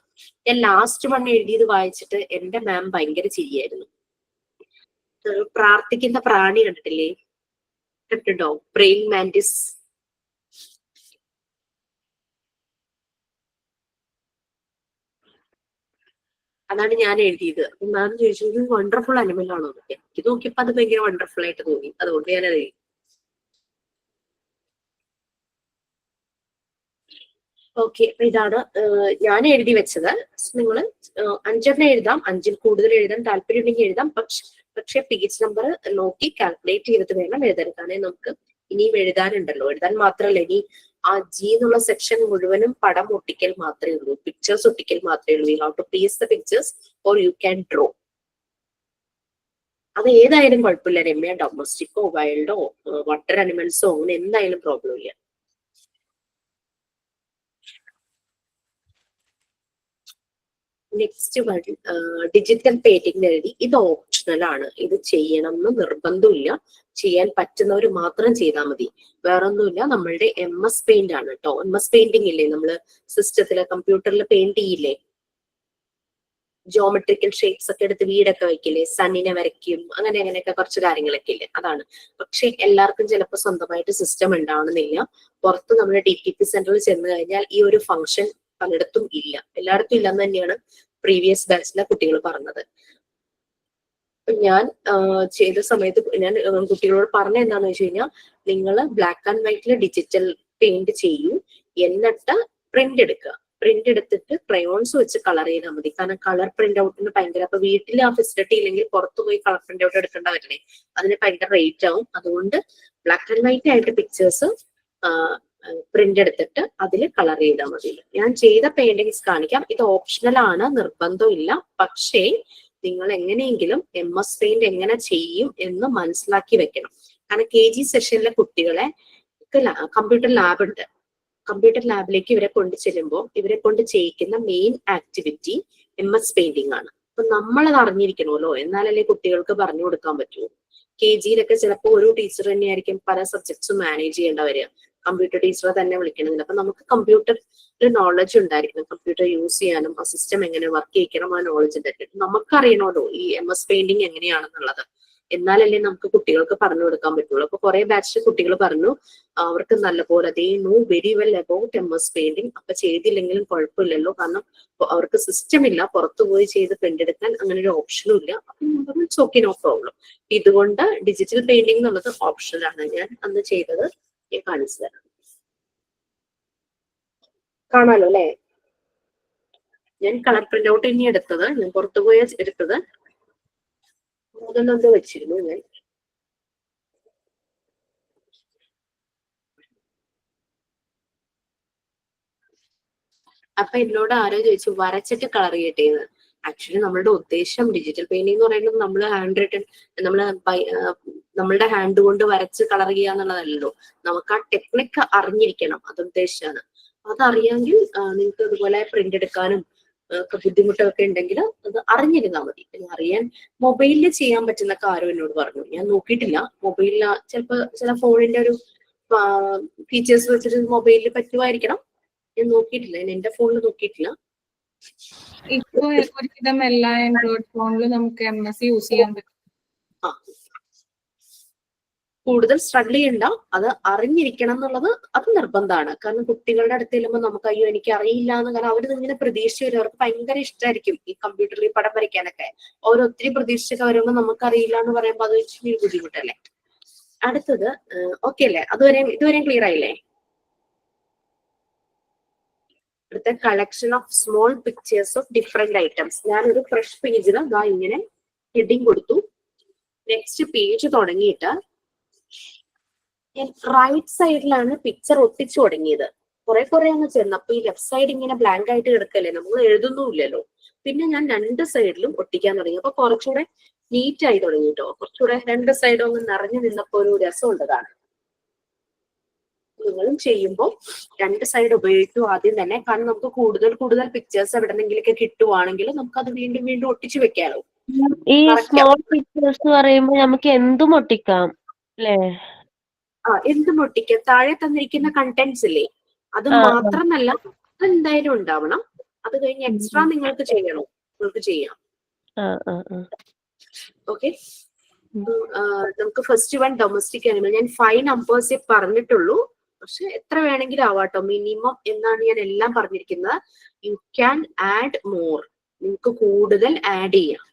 ഞാൻ ലാസ്റ്റ് വൺ എഴുതിയത് വായിച്ചിട്ട് എന്റെ മാം ഭയങ്കര ചിരിയായിരുന്നു. പ്രാർത്ഥിക്കുന്ന പ്രാണി കണ്ടിട്ടില്ലേ? കണ്ടിട്ടുണ്ടോ? ബ്രെയിൻ മാൻറ്റിസ്. അതാണ് ഞാൻ എഴുതിയത്. മാം ചോദിച്ചു ഇത് വണ്ടർഫുൾ അനിമൽ ആണോ? എനിക്ക് നോക്കിയപ്പോ അത് ഭയങ്കര വണ്ടർഫുൾ ആയിട്ട് തോന്നി, അതുകൊണ്ട് ഞാൻ എഴുതി. ഓക്കെ, അപ്പൊ ഇതാണ് ഞാൻ എഴുതി വെച്ചത്. നിങ്ങൾ 5 എഴുതാം, 5 കൂടുതൽ എഴുതാൻ താല്പര്യം ഉണ്ടെങ്കിൽ എഴുതാം. പക്ഷെ പേജ് നമ്പർ നോക്കി കാൽക്കുലേറ്റ് ചെയ്തിട്ട് വേണം എഴുതാൻ. കാരണം നമുക്ക് ഇനിയും എഴുതാനുണ്ടല്ലോ. എഴുതാൻ മാത്രമല്ല, ഇനി ആ ജി എന്നുള്ള സെക്ഷൻ മുഴുവനും പടം ഒട്ടിക്കൽ മാത്രമേ ഉള്ളൂ, പിക്ചേഴ്സ് ഒട്ടിക്കൽ മാത്രമേ ഉള്ളൂ. You have to place the pictures or you can draw. അത് ഏതായാലും കുഴപ്പമില്ല, രമ്യ ഡൊമസ്റ്റിക്കോ വൈൽഡോ വാട്ടർ അനിമൽസോ അങ്ങനെ എന്തായാലും പ്രോബ്ലം ഇല്ല. നെക്സ്റ്റ് വഴി ഡിജിറ്റൽ പെയിന്റിംഗ് എഴുതി. ഇത് ഓപ്ഷണൽ ആണ്, ഇത് ചെയ്യണം എന്ന് നിർബന്ധമില്ല. ചെയ്യാൻ പറ്റുന്നവർ മാത്രം ചെയ്താൽ മതി, വേറൊന്നുമില്ല. നമ്മളുടെ MS പെയിന്റ് ആണ് കേട്ടോ. MS പെയിന്റിംഗ് ഇല്ലേ, നമ്മള് സിസ്റ്റത്തില് കമ്പ്യൂട്ടറിൽ പെയിന്റ് ചെയ്യില്ലേ, ജോമെട്രിക്കൽ ഷേപ്സ് ഒക്കെ എടുത്ത് വീടൊക്കെ വെക്കില്ലേ, സണ്ണിനെ വരയ്ക്കും, അങ്ങനെയൊക്കെ കുറച്ച് കാര്യങ്ങളൊക്കെ ഇല്ലേ, അതാണ്. പക്ഷെ എല്ലാവർക്കും ചിലപ്പോൾ സ്വന്തമായിട്ട് സിസ്റ്റം ഉണ്ടാവണമെന്നില്ല. പുറത്ത് നമ്മുടെ DTP സെന്ററിൽ ചെന്ന് കഴിഞ്ഞാൽ ഈ ഒരു ഫംഗ്ഷൻ പലയിടത്തും ഇല്ല, എല്ലായിടത്തും ഇല്ലെന്ന് തന്നെയാണ് പ്രീവിയസ് ബാച്ചിലെ കുട്ടികൾ പറഞ്ഞത്. ഞാൻ ചെയ്ത സമയത്ത് ഞാൻ കുട്ടികളോട് പറഞ്ഞ എന്താന്ന് വെച്ച് കഴിഞ്ഞാൽ, നിങ്ങൾ ബ്ലാക്ക് ആൻഡ് വൈറ്റിൽ ഡിജിറ്റൽ പെയിന്റ് ചെയ്യൂ, എന്നിട്ട് പ്രിന്റ് എടുക്കുക. പ്രിന്റ് എടുത്തിട്ട് ക്രയോൺസ് വെച്ച് കളർ ചെയ്താൽ മതി. കാരണം കളർ പ്രിന്റ് ഔട്ടിന് ഭയങ്കര, അപ്പൊ വീട്ടിൽ ആ ഫെസിലിറ്റി ഇല്ലെങ്കിൽ പുറത്തു പോയി കളർ പ്രിന്റ് ഔട്ട് എടുക്കേണ്ട വരണേ, അതിന് ഭയങ്കര റേറ്റ് ആവും. അതുകൊണ്ട് ബ്ലാക്ക് ആൻഡ് വൈറ്റ് ആയിട്ട് പിക്ചേഴ്സ് പ്രിന്റ് എടുത്തിട്ട് അതിൽ കളർ ചെയ്താൽ മതി. ഞാൻ ചെയ്ത പെയിന്റിങ്സ് കാണിക്കാം. ഇത് ഓപ്ഷണൽ ആണ്, നിർബന്ധമില്ല. പക്ഷേ നിങ്ങൾ എങ്ങനെയെങ്കിലും MS പെയിന്റ് എങ്ങനെ ചെയ്യും എന്ന് മനസ്സിലാക്കി വെക്കണം. കാരണം KG സെഷനിലെ കുട്ടികളെ കമ്പ്യൂട്ടർ ലാബ് ഉണ്ട്. കമ്പ്യൂട്ടർ ലാബിലേക്ക് ഇവരെ കൊണ്ട് ചെല്ലുമ്പോൾ ഇവരെ കൊണ്ട് ചെയ്യിക്കുന്ന മെയിൻ ആക്ടിവിറ്റി MS പെയിന്റിംഗ് ആണ്. അപ്പൊ നമ്മളത് അറിഞ്ഞിരിക്കണമല്ലോ, എന്നാലല്ലേ കുട്ടികൾക്ക് പറഞ്ഞു കൊടുക്കാൻ പറ്റൂ. KGയിലൊക്കെ ചിലപ്പോൾ ഒരു ടീച്ചർ തന്നെയായിരിക്കും പല സബ്ജക്ട്സും മാനേജ് ചെയ്യേണ്ട വരിക, കമ്പ്യൂട്ടർ ടീച്ചറെ തന്നെ വിളിക്കണമെന്നില്ല. അപ്പൊ നമുക്ക് കമ്പ്യൂട്ടറിൽ നോളജ് ഉണ്ടായിരിക്കണം, കമ്പ്യൂട്ടർ യൂസ് ചെയ്യാനും ആ സിസ്റ്റം എങ്ങനെ വർക്ക് ചെയ്യിക്കണം ആ നോളജ് ഉണ്ടായിരിക്കും. നമുക്കറിയണമല്ലോ ഈ MS പെയിന്റിംഗ് എങ്ങനെയാണെന്നുള്ളത്, എന്നാലല്ലേ നമുക്ക് കുട്ടികൾക്ക് പറഞ്ഞു കൊടുക്കാൻ പറ്റുള്ളൂ. അപ്പൊ കുറെ ബാച്ചിൽ കുട്ടികൾ പറഞ്ഞു അവർക്ക് നല്ലപോലെ they know very well about MS painting. അപ്പൊ ചെയ്തില്ലെങ്കിലും കുഴപ്പമില്ലല്ലോ, കാരണം അവർക്ക് സിസ്റ്റം ഇല്ല, പുറത്തു പോയി ചെയ്ത് പ്രിന്റ് എടുക്കാൻ അങ്ങനെ ഒരു ഓപ്ഷനും ഇല്ല. അപ്പൊ ഇറ്റ്സ് ഓക്കെ, നോ പ്രോബ്ലം. ഇതുകൊണ്ട് ഡിജിറ്റൽ പെയിന്റിംഗ് എന്നുള്ളത് ഓപ്ഷണൽ ആണ്. ഞാൻ അന്ന് ചെയ്തത് ഞാൻ കാണിച്ചു തരാം. കാണാലോ അല്ലെ? ഞാൻ കളർ പ്രിന്റ് ഔട്ട് ഇനി എടുത്തത്, ഞാൻ പുറത്തുപോയി എടുത്തത് 3 വെച്ചിരുന്നു ഞാൻ. അപ്പൊ എന്നോട് ആരോ ചോദിച്ചു വരച്ചിട്ട് കളർ ചെയ്യട്ടേന്ന്. ആക്ച്വലി നമ്മളുടെ ഉദ്ദേശം ഡിജിറ്റൽ പെയിന്റിംഗ് എന്ന് പറയുന്നത് നമ്മൾ ഹാൻഡ് റിട്ടൺ, നമ്മളുടെ ഹാൻഡ് കൊണ്ട് വരച്ച് കളർ ചെയ്യുക എന്നുള്ളതല്ലല്ലോ. നമുക്ക് ആ ടെക്നിക്ക് അറിഞ്ഞിരിക്കണം, അത് ഉദ്ദേശമാണ്. അതറിയാമെങ്കിൽ നിങ്ങൾക്ക് ഇതുപോലെ പ്രിന്റ് എടുക്കാനും ഒക്കെ ബുദ്ധിമുട്ടൊക്കെ ഉണ്ടെങ്കിൽ അത് അറിഞ്ഞിരുന്നാൽ മതി. അറിയാൻ മൊബൈലിൽ ചെയ്യാൻ പറ്റുന്ന കാര്യം എന്നോട് പറഞ്ഞു. ഞാൻ നോക്കിയിട്ടില്ല മൊബൈലിൽ, ചിലപ്പോൾ ചില ഫോണിന്റെ ഒരു ഫീച്ചേഴ്സ് വെച്ചിട്ട് മൊബൈലിൽ പറ്റുമായിരിക്കണം. ഞാൻ നോക്കിയിട്ടില്ല, ഞാൻ എന്റെ ഫോണിൽ നോക്കിയിട്ടില്ല. ഇപ്പൊ ഒരുവിധം എല്ലാ ആൻഡ്രോയിഡ് ഫോണിലും നമുക്ക് MS യൂസ് ചെയ്യാൻ പറ്റും. കൂടുതൽ സ്ട്രഗിൾ ചെയ്യണ്ട, അത് അറിഞ്ഞിരിക്കണം എന്നുള്ളത് അത് നിർബന്ധമാണ്. കാരണം കുട്ടികളുടെ അടുത്ത് ചെല്ലുമ്പോൾ നമുക്ക് അയ്യോ എനിക്ക് അറിയില്ല എന്ന്, കാരണം അവർ ഇങ്ങനെ പ്രതീക്ഷിച്ച് വരും. അവർക്ക് ഭയങ്കര ഇഷ്ടമായിരിക്കും ഈ കമ്പ്യൂട്ടറിൽ പടം വരയ്ക്കാനൊക്കെ. ഒത്തിരി പ്രതീക്ഷിച്ചൊക്കെ വരുമ്പോൾ നമുക്ക് അറിയില്ല എന്ന് പറയുമ്പോൾ അത് ഇച്ചിരി ബുദ്ധിമുട്ടല്ലേ. അടുത്തത് ഓക്കെ അല്ലേ? ഇതുവരെയും ക്ലിയർ ആയില്ലേ? അടുത്ത collection of small pictures of different items. ഞാനൊരു ഫ്രഷ് പേജിൽ ഇങ്ങനെ ഹെഡിങ് കൊടുത്തു. നെക്സ്റ്റ് പേജ് തുടങ്ങിയിട്ട് ഞാൻ റൈറ്റ് സൈഡിലാണ് പിക്ചർ ഒട്ടിച്ചു തുടങ്ങിയത്. കുറെ അങ്ങ് ചെന്നു. അപ്പൊ ഈ ലെഫ്റ്റ് സൈഡ് ഇങ്ങനെ ബ്ലാങ്ക് ആയിട്ട് കിടക്കല്ലേ, നമ്മൾ എഴുതുന്നുമില്ലല്ലോ. പിന്നെ ഞാൻ രണ്ട് സൈഡിലും ഒട്ടിക്കാൻ തുടങ്ങി. അപ്പൊ കുറച്ചുകൂടെ നീറ്റ് ആയി തുടങ്ങി കേട്ടോ. കുറച്ചുകൂടെ രണ്ട് സൈഡും ഒന്ന് നിറഞ്ഞു നിന്നപ്പോ ഒരു രസമുണ്ട് കാണാൻ. നിങ്ങളും ചെയ്യുമ്പോൾ രണ്ട് സൈഡ് ഉപയോഗിക്കും ആദ്യം തന്നെ. കാരണം നമുക്ക് കൂടുതൽ പിക്ചേഴ്സ് എവിടെന്നെങ്കിലൊക്കെ കിട്ടുവാണെങ്കിൽ നമുക്ക് അത് വീണ്ടും വീണ്ടും ഒട്ടിച്ചു വെക്കാലോ. ഈ സ്മോൾ പിക്ചേഴ്സ് പറയുമ്പോൾ നമുക്ക് എന്തും ഒട്ടിക്കാം അല്ലേ? എന്തും ഒട്ടിക്കാം. താഴെ തന്നിരിക്കുന്ന കണ്ടന്റ്സ് ഇല്ലേ, അത് മാത്രമല്ല എന്തായാലും ഉണ്ടാവണം. അത് കഴിഞ്ഞ് എക്സ്ട്രാ നിങ്ങൾക്ക് ചെയ്യണോ, നിങ്ങൾക്ക് ചെയ്യാം. ഓക്കെ, നമുക്ക് ഫസ്റ്റ് വൺ ഡൊമസ്റ്റിക് ആനിമൽ. ഞാൻ 5 നമ്പേഴ്സേ പറഞ്ഞിട്ടുള്ളൂ, പക്ഷെ എത്ര വേണമെങ്കിലും ആവാട്ടോ. മിനിമം എന്നാണ് ഞാൻ എല്ലാം പറഞ്ഞിരിക്കുന്നത്. യു ക്യാൻ ആഡ് മോർ, നിങ്ങൾക്ക് കൂടുതൽ ആഡ് ചെയ്യാം.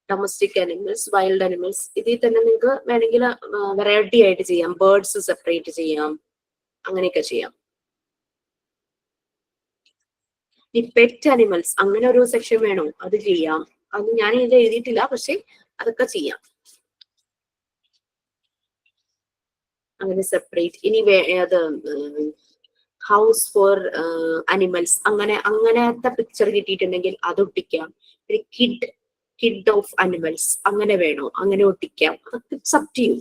ഡൊമസ്റ്റിക് അനിമൽസ്, വൈൽഡ് അനിമൽസ്, ഇതിൽ തന്നെ നിങ്ങൾക്ക് വേണമെങ്കിൽ വെറൈറ്റി ആയിട്ട് ചെയ്യാം. ബേർഡ്സ് സെപ്പറേറ്റ് ചെയ്യാം, അങ്ങനെയൊക്കെ ചെയ്യാം. ഈ പെറ്റ് അനിമൽസ് അങ്ങനെ ഒരു സെക്ഷൻ വേണോ, അത് ചെയ്യാം. അത് ഞാൻ ഇത് എഴുതിയിട്ടില്ല, പക്ഷെ അതൊക്കെ ചെയ്യാം. അങ്ങനെ സെപ്പറേറ്റ്. ഇനി അത് ഹൗസ് ഫോർ അനിമൽസ്, അങ്ങനത്തെ പിക്ചർ കിട്ടിയിട്ടുണ്ടെങ്കിൽ അത് ഒട്ടിക്കാം. കിഡ് ഓഫ് അനിമൽസ് അങ്ങനെ വേണോ, അങ്ങനെ ഒട്ടിക്കാം. അതൊക്കെ ഇറ്റ്സ് അപ് ടു യു.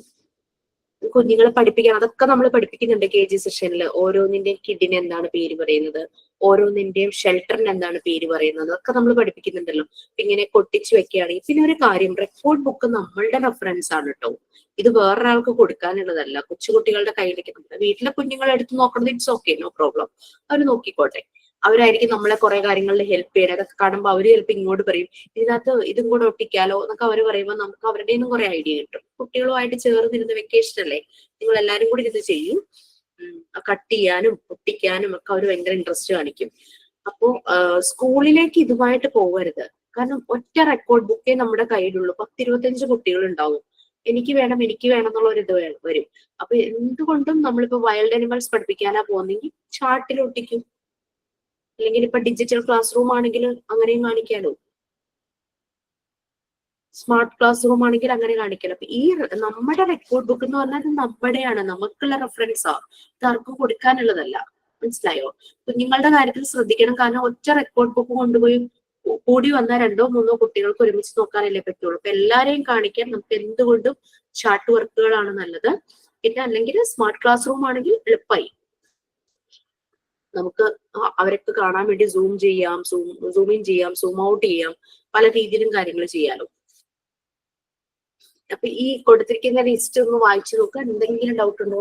കുഞ്ഞുങ്ങളെ പഠിപ്പിക്കാൻ അതൊക്കെ നമ്മൾ പഠിപ്പിക്കുന്നുണ്ട് KG സെഷനിൽ. ഓരോന്നിന്റെയും കിഡിന് എന്താണ് പേര് പറയുന്നത്, ഓരോന്നിന്റെയും ഷെൽട്ടറിന് എന്താണ് പേര് പറയുന്നത്, അതൊക്കെ നമ്മൾ പഠിപ്പിക്കുന്നുണ്ടല്ലോ. ഇങ്ങനെ കൊട്ടിച്ചു വെക്കുകയാണെങ്കിൽ. പിന്നെ ഒരു കാര്യം, റെക്കോർഡ് ബുക്ക് നമ്മളുടെ റെഫറൻസ് ആണ് കേട്ടോ. ഇത് വേറൊരാൾക്ക് കൊടുക്കാനുള്ളതല്ല. കൊച്ചുകുട്ടികളുടെ കയ്യിലേക്ക്, നമ്മുടെ വീട്ടിലെ കുഞ്ഞുങ്ങളെ എടുത്ത് നോക്കുന്നത് ഇറ്റ്സ് ഓക്കെ, നോ പ്രോബ്ലം. അവർ നോക്കിക്കോട്ടെ. അവരായിരിക്കും നമ്മളെ കുറെ കാര്യങ്ങളിൽ ഹെൽപ്പ് ചെയ്യണം. അതൊക്കെ കാണുമ്പോൾ അവർ ചിലപ്പോൾ ഇങ്ങോട്ട് പറയും, ഇതിനകത്ത് ഇതും കൂടെ ഒട്ടിക്കാലോ എന്നൊക്കെ അവർ പറയുമ്പോൾ നമുക്ക് അവരുടെ നിന്നും കുറെ ഐഡിയ കിട്ടും. കുട്ടികളുമായിട്ട് ചേർന്നിരുന്ന വെക്കേഷൻ അല്ലേ, നിങ്ങൾ എല്ലാവരും കൂടി ഇത് ചെയ്യും. കട്ട് ചെയ്യാനും ഒട്ടിക്കാനും ഒക്കെ അവർ ഭയങ്കര ഇൻട്രസ്റ്റ് കാണിക്കും. അപ്പോ സ്കൂളിലേക്ക് ഇതുമായിട്ട് പോകരുത്. കാരണം ഒറ്റ റെക്കോർഡ് ബുക്കേ നമ്മുടെ കയ്യിലുള്ളൂ. 10-25 കുട്ടികൾ ഉണ്ടാവും. എനിക്ക് വേണം എന്നുള്ള ഒരു ഇത് വരും. അപ്പൊ എന്തുകൊണ്ടും നമ്മളിപ്പോ വൈൽഡ് അനിമൽസ് പഠിപ്പിക്കാനാ പോകുന്നെങ്കിൽ ചാർട്ടിൽ ഒട്ടിക്കും. അല്ലെങ്കിൽ ഇപ്പൊ ഡിജിറ്റൽ ക്ലാസ് റൂം ആണെങ്കിൽ അങ്ങനെയും കാണിക്കാലോ. സ്മാർട്ട് ക്ലാസ് റൂം ആണെങ്കിൽ അങ്ങനെ കാണിക്കാലോ. അപ്പൊ ഈ നമ്മുടെ റെക്കോർഡ് ബുക്ക് എന്ന് പറഞ്ഞാൽ നമ്മുടെയാണ്, നമുക്കുള്ള റെഫറൻസാ. ഇത് ആർക്കും കൊടുക്കാനുള്ളതല്ല. മനസ്സിലായോ? കുഞ്ഞുങ്ങളുടെ കാര്യത്തിൽ ശ്രദ്ധിക്കണം. കാരണം ഒറ്റ റെക്കോർഡ് ബുക്ക് കൊണ്ടുപോയി കൂടി വന്നാൽ 2-3 കുട്ടികൾക്ക് ഒരുമിച്ച് നോക്കാനല്ലേ പറ്റുള്ളൂ. അപ്പൊ എല്ലാരെയും കാണിക്കാൻ നമുക്ക് എന്തുകൊണ്ടും ചാർട്ട് വർക്കുകളാണ് നല്ലത്. പിന്നെ അല്ലെങ്കിൽ സ്മാർട്ട് ക്ലാസ് റൂം ആണെങ്കിൽ എളുപ്പമായി. നമുക്ക് അവരൊക്കെ കാണാൻ വേണ്ടി സൂം ചെയ്യാം, സൂം ഇൻ ചെയ്യാം, സൂം ഔട്ട് ചെയ്യാം, പല രീതിയിലും കാര്യങ്ങൾ ചെയ്യാലോ. അപ്പൊ ഈ കൊടുത്തിരിക്കുന്ന ലിസ്റ്റ് ഒന്ന് വായിച്ചു നോക്കുക. എന്തെങ്കിലും ഡൗട്ട് ഉണ്ടോ?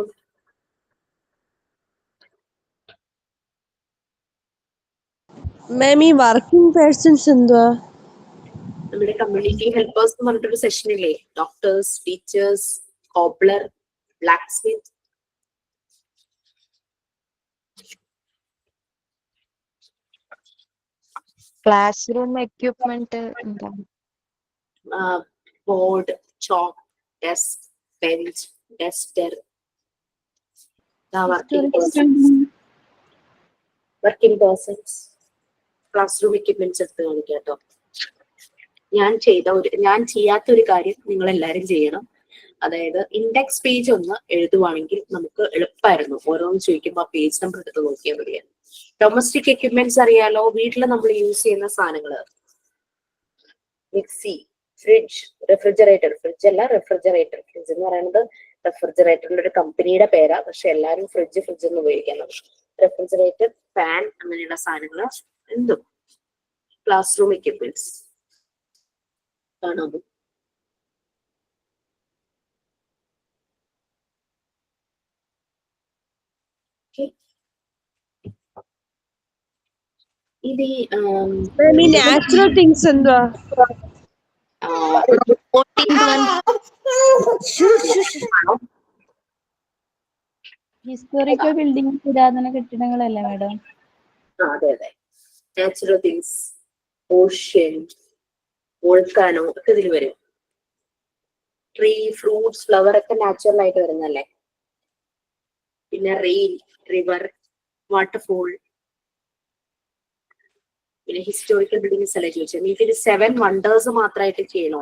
മാം, ഈ വർക്കിംഗ് പേഴ്സൺസ് എന്തുവാ? നമ്മുടെ കമ്മ്യൂണിറ്റി ഹെൽപ്പേഴ്സ് എന്ന് പറഞ്ഞിട്ടൊരു സെഷൻ ഇല്ലേ, doctors, teachers, cobbler, blacksmith. Classroom equipment എന്താണ്? Board, chalk, desk, bench, duster. Working persons classroom equipments എടുത്ത് കാണിക്കാം കേട്ടോ. ഞാൻ ചെയ്യാത്ത ഒരു കാര്യം നിങ്ങൾ എല്ലാവരും ചെയ്യണം. അതായത് ഇൻഡെക്സ് പേജ് ഒന്ന് എഴുതുവാണെങ്കിൽ നമുക്ക് എളുപ്പമായിരുന്നു. ഓരോന്ന് ചോദിക്കുമ്പോൾ ആ പേജ് നമ്പർ എടുത്ത് നോക്കിയാൽ മതിയാണ്. ഡൊമസ്റ്റിക് എക്യുപ്മെന്റ്സ് അറിയാലോ, വീട്ടിൽ നമ്മൾ യൂസ് ചെയ്യുന്ന സാധനങ്ങള്. Mixie, fridge, refrigerator. ഫ്രിഡ്ജ് അല്ല, റെഫ്രിജറേറ്റർ. ഫ്രിഡ്ജ് എന്ന് പറയുന്നത് റെഫ്രിജറേറ്ററിന്റെ ഒരു കമ്പനിയുടെ പേരാ, പക്ഷെ എല്ലാവരും ഫ്രിഡ്ജ് എന്ന് ഉപയോഗിക്കണം. റെഫ്രിജറേറ്റർ, ഫാൻ, അങ്ങനെയുള്ള സാധനങ്ങള് എന്തും ക്ലാസ് റൂം എക്യുപ്മെന്റ്സ് കാണാമോ? ഇത് നാച്ചുറൽ തിങ്സ് എന്തുവാ? ഹിസ്റ്റോറിക്കൽ ബിൽഡിംഗ്, പുരാതന കെട്ടിടങ്ങളല്ലേ മാഡം? അതെ. നാച്ചുറൽ തിങ്സ്, ഓഷ്യൻ, വോൾക്കാനോ ഒക്കെ ഇതിൽ വരും. ട്രീ, ഫ്രൂട്ട്സ്, ഫ്ലവർ ഒക്കെ നാച്ചുറൽ ആയിട്ട് വരുന്നല്ലേ. പിന്നെ റെയിൻ, റിവർ, വാട്ടർഫോൾ, പിന്നെ ഹിസ്റ്റോറിക്കൽ ബിൽഡിങ്സ് അല്ലേ ചോദിച്ചത്. നിങ്ങൾക്ക് ഇത് 7 വണ്ടേഴ്സ് മാത്രമായിട്ട് ചെയ്യണോ?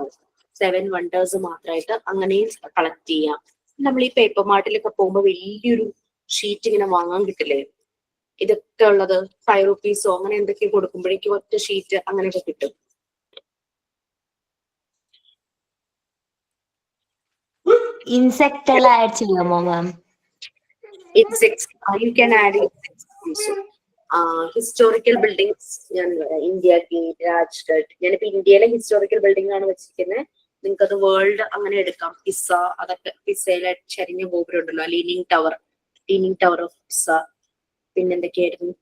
7 വണ്ടേഴ്സ് മാത്രമായിട്ട് അങ്ങനെയും കളക്ട് ചെയ്യാം. നമ്മൾ ഈ പേപ്പർ മാർട്ടിലൊക്കെ പോകുമ്പോൾ വലിയൊരു ഷീറ്റ് ഇങ്ങനെ വാങ്ങാൻ കിട്ടില്ലേ? ഇതൊക്കെ ഉള്ളത് 5 റുപ്പീസോ അങ്ങനെ എന്തൊക്കെ കൊടുക്കുമ്പോഴേക്കും ഒറ്റ ഷീറ്റ് അങ്ങനെയൊക്കെ കിട്ടും. ഇൻസെക്ട് എല്ലാം ആഡ് ചെയ്യാമോ മാം? Insects, you can add insects also. Historical buildings ഞാൻ ഇന്ത്യ ഗേറ്റ്, രാജ്ഘട്ട്, ഞാനിപ്പോ ഇന്ത്യയിലെ ഹിസ്റ്റോറിക്കൽ ബിൽഡിംഗ് ആണ് വെച്ചിരിക്കുന്നത്. നിങ്ങൾക്ക് അത് വേൾഡ് അങ്ങനെ എടുക്കാം. പിസ്സ, അതൊക്കെ പിസ്സയിലെ ചരിഞ്ഞ ഗോപുരം ഉണ്ടല്ലോ, ലീനിങ് ടവർ ഓഫ് പിസ്സ. പിന്നെന്തൊക്കെയായിരുന്നു,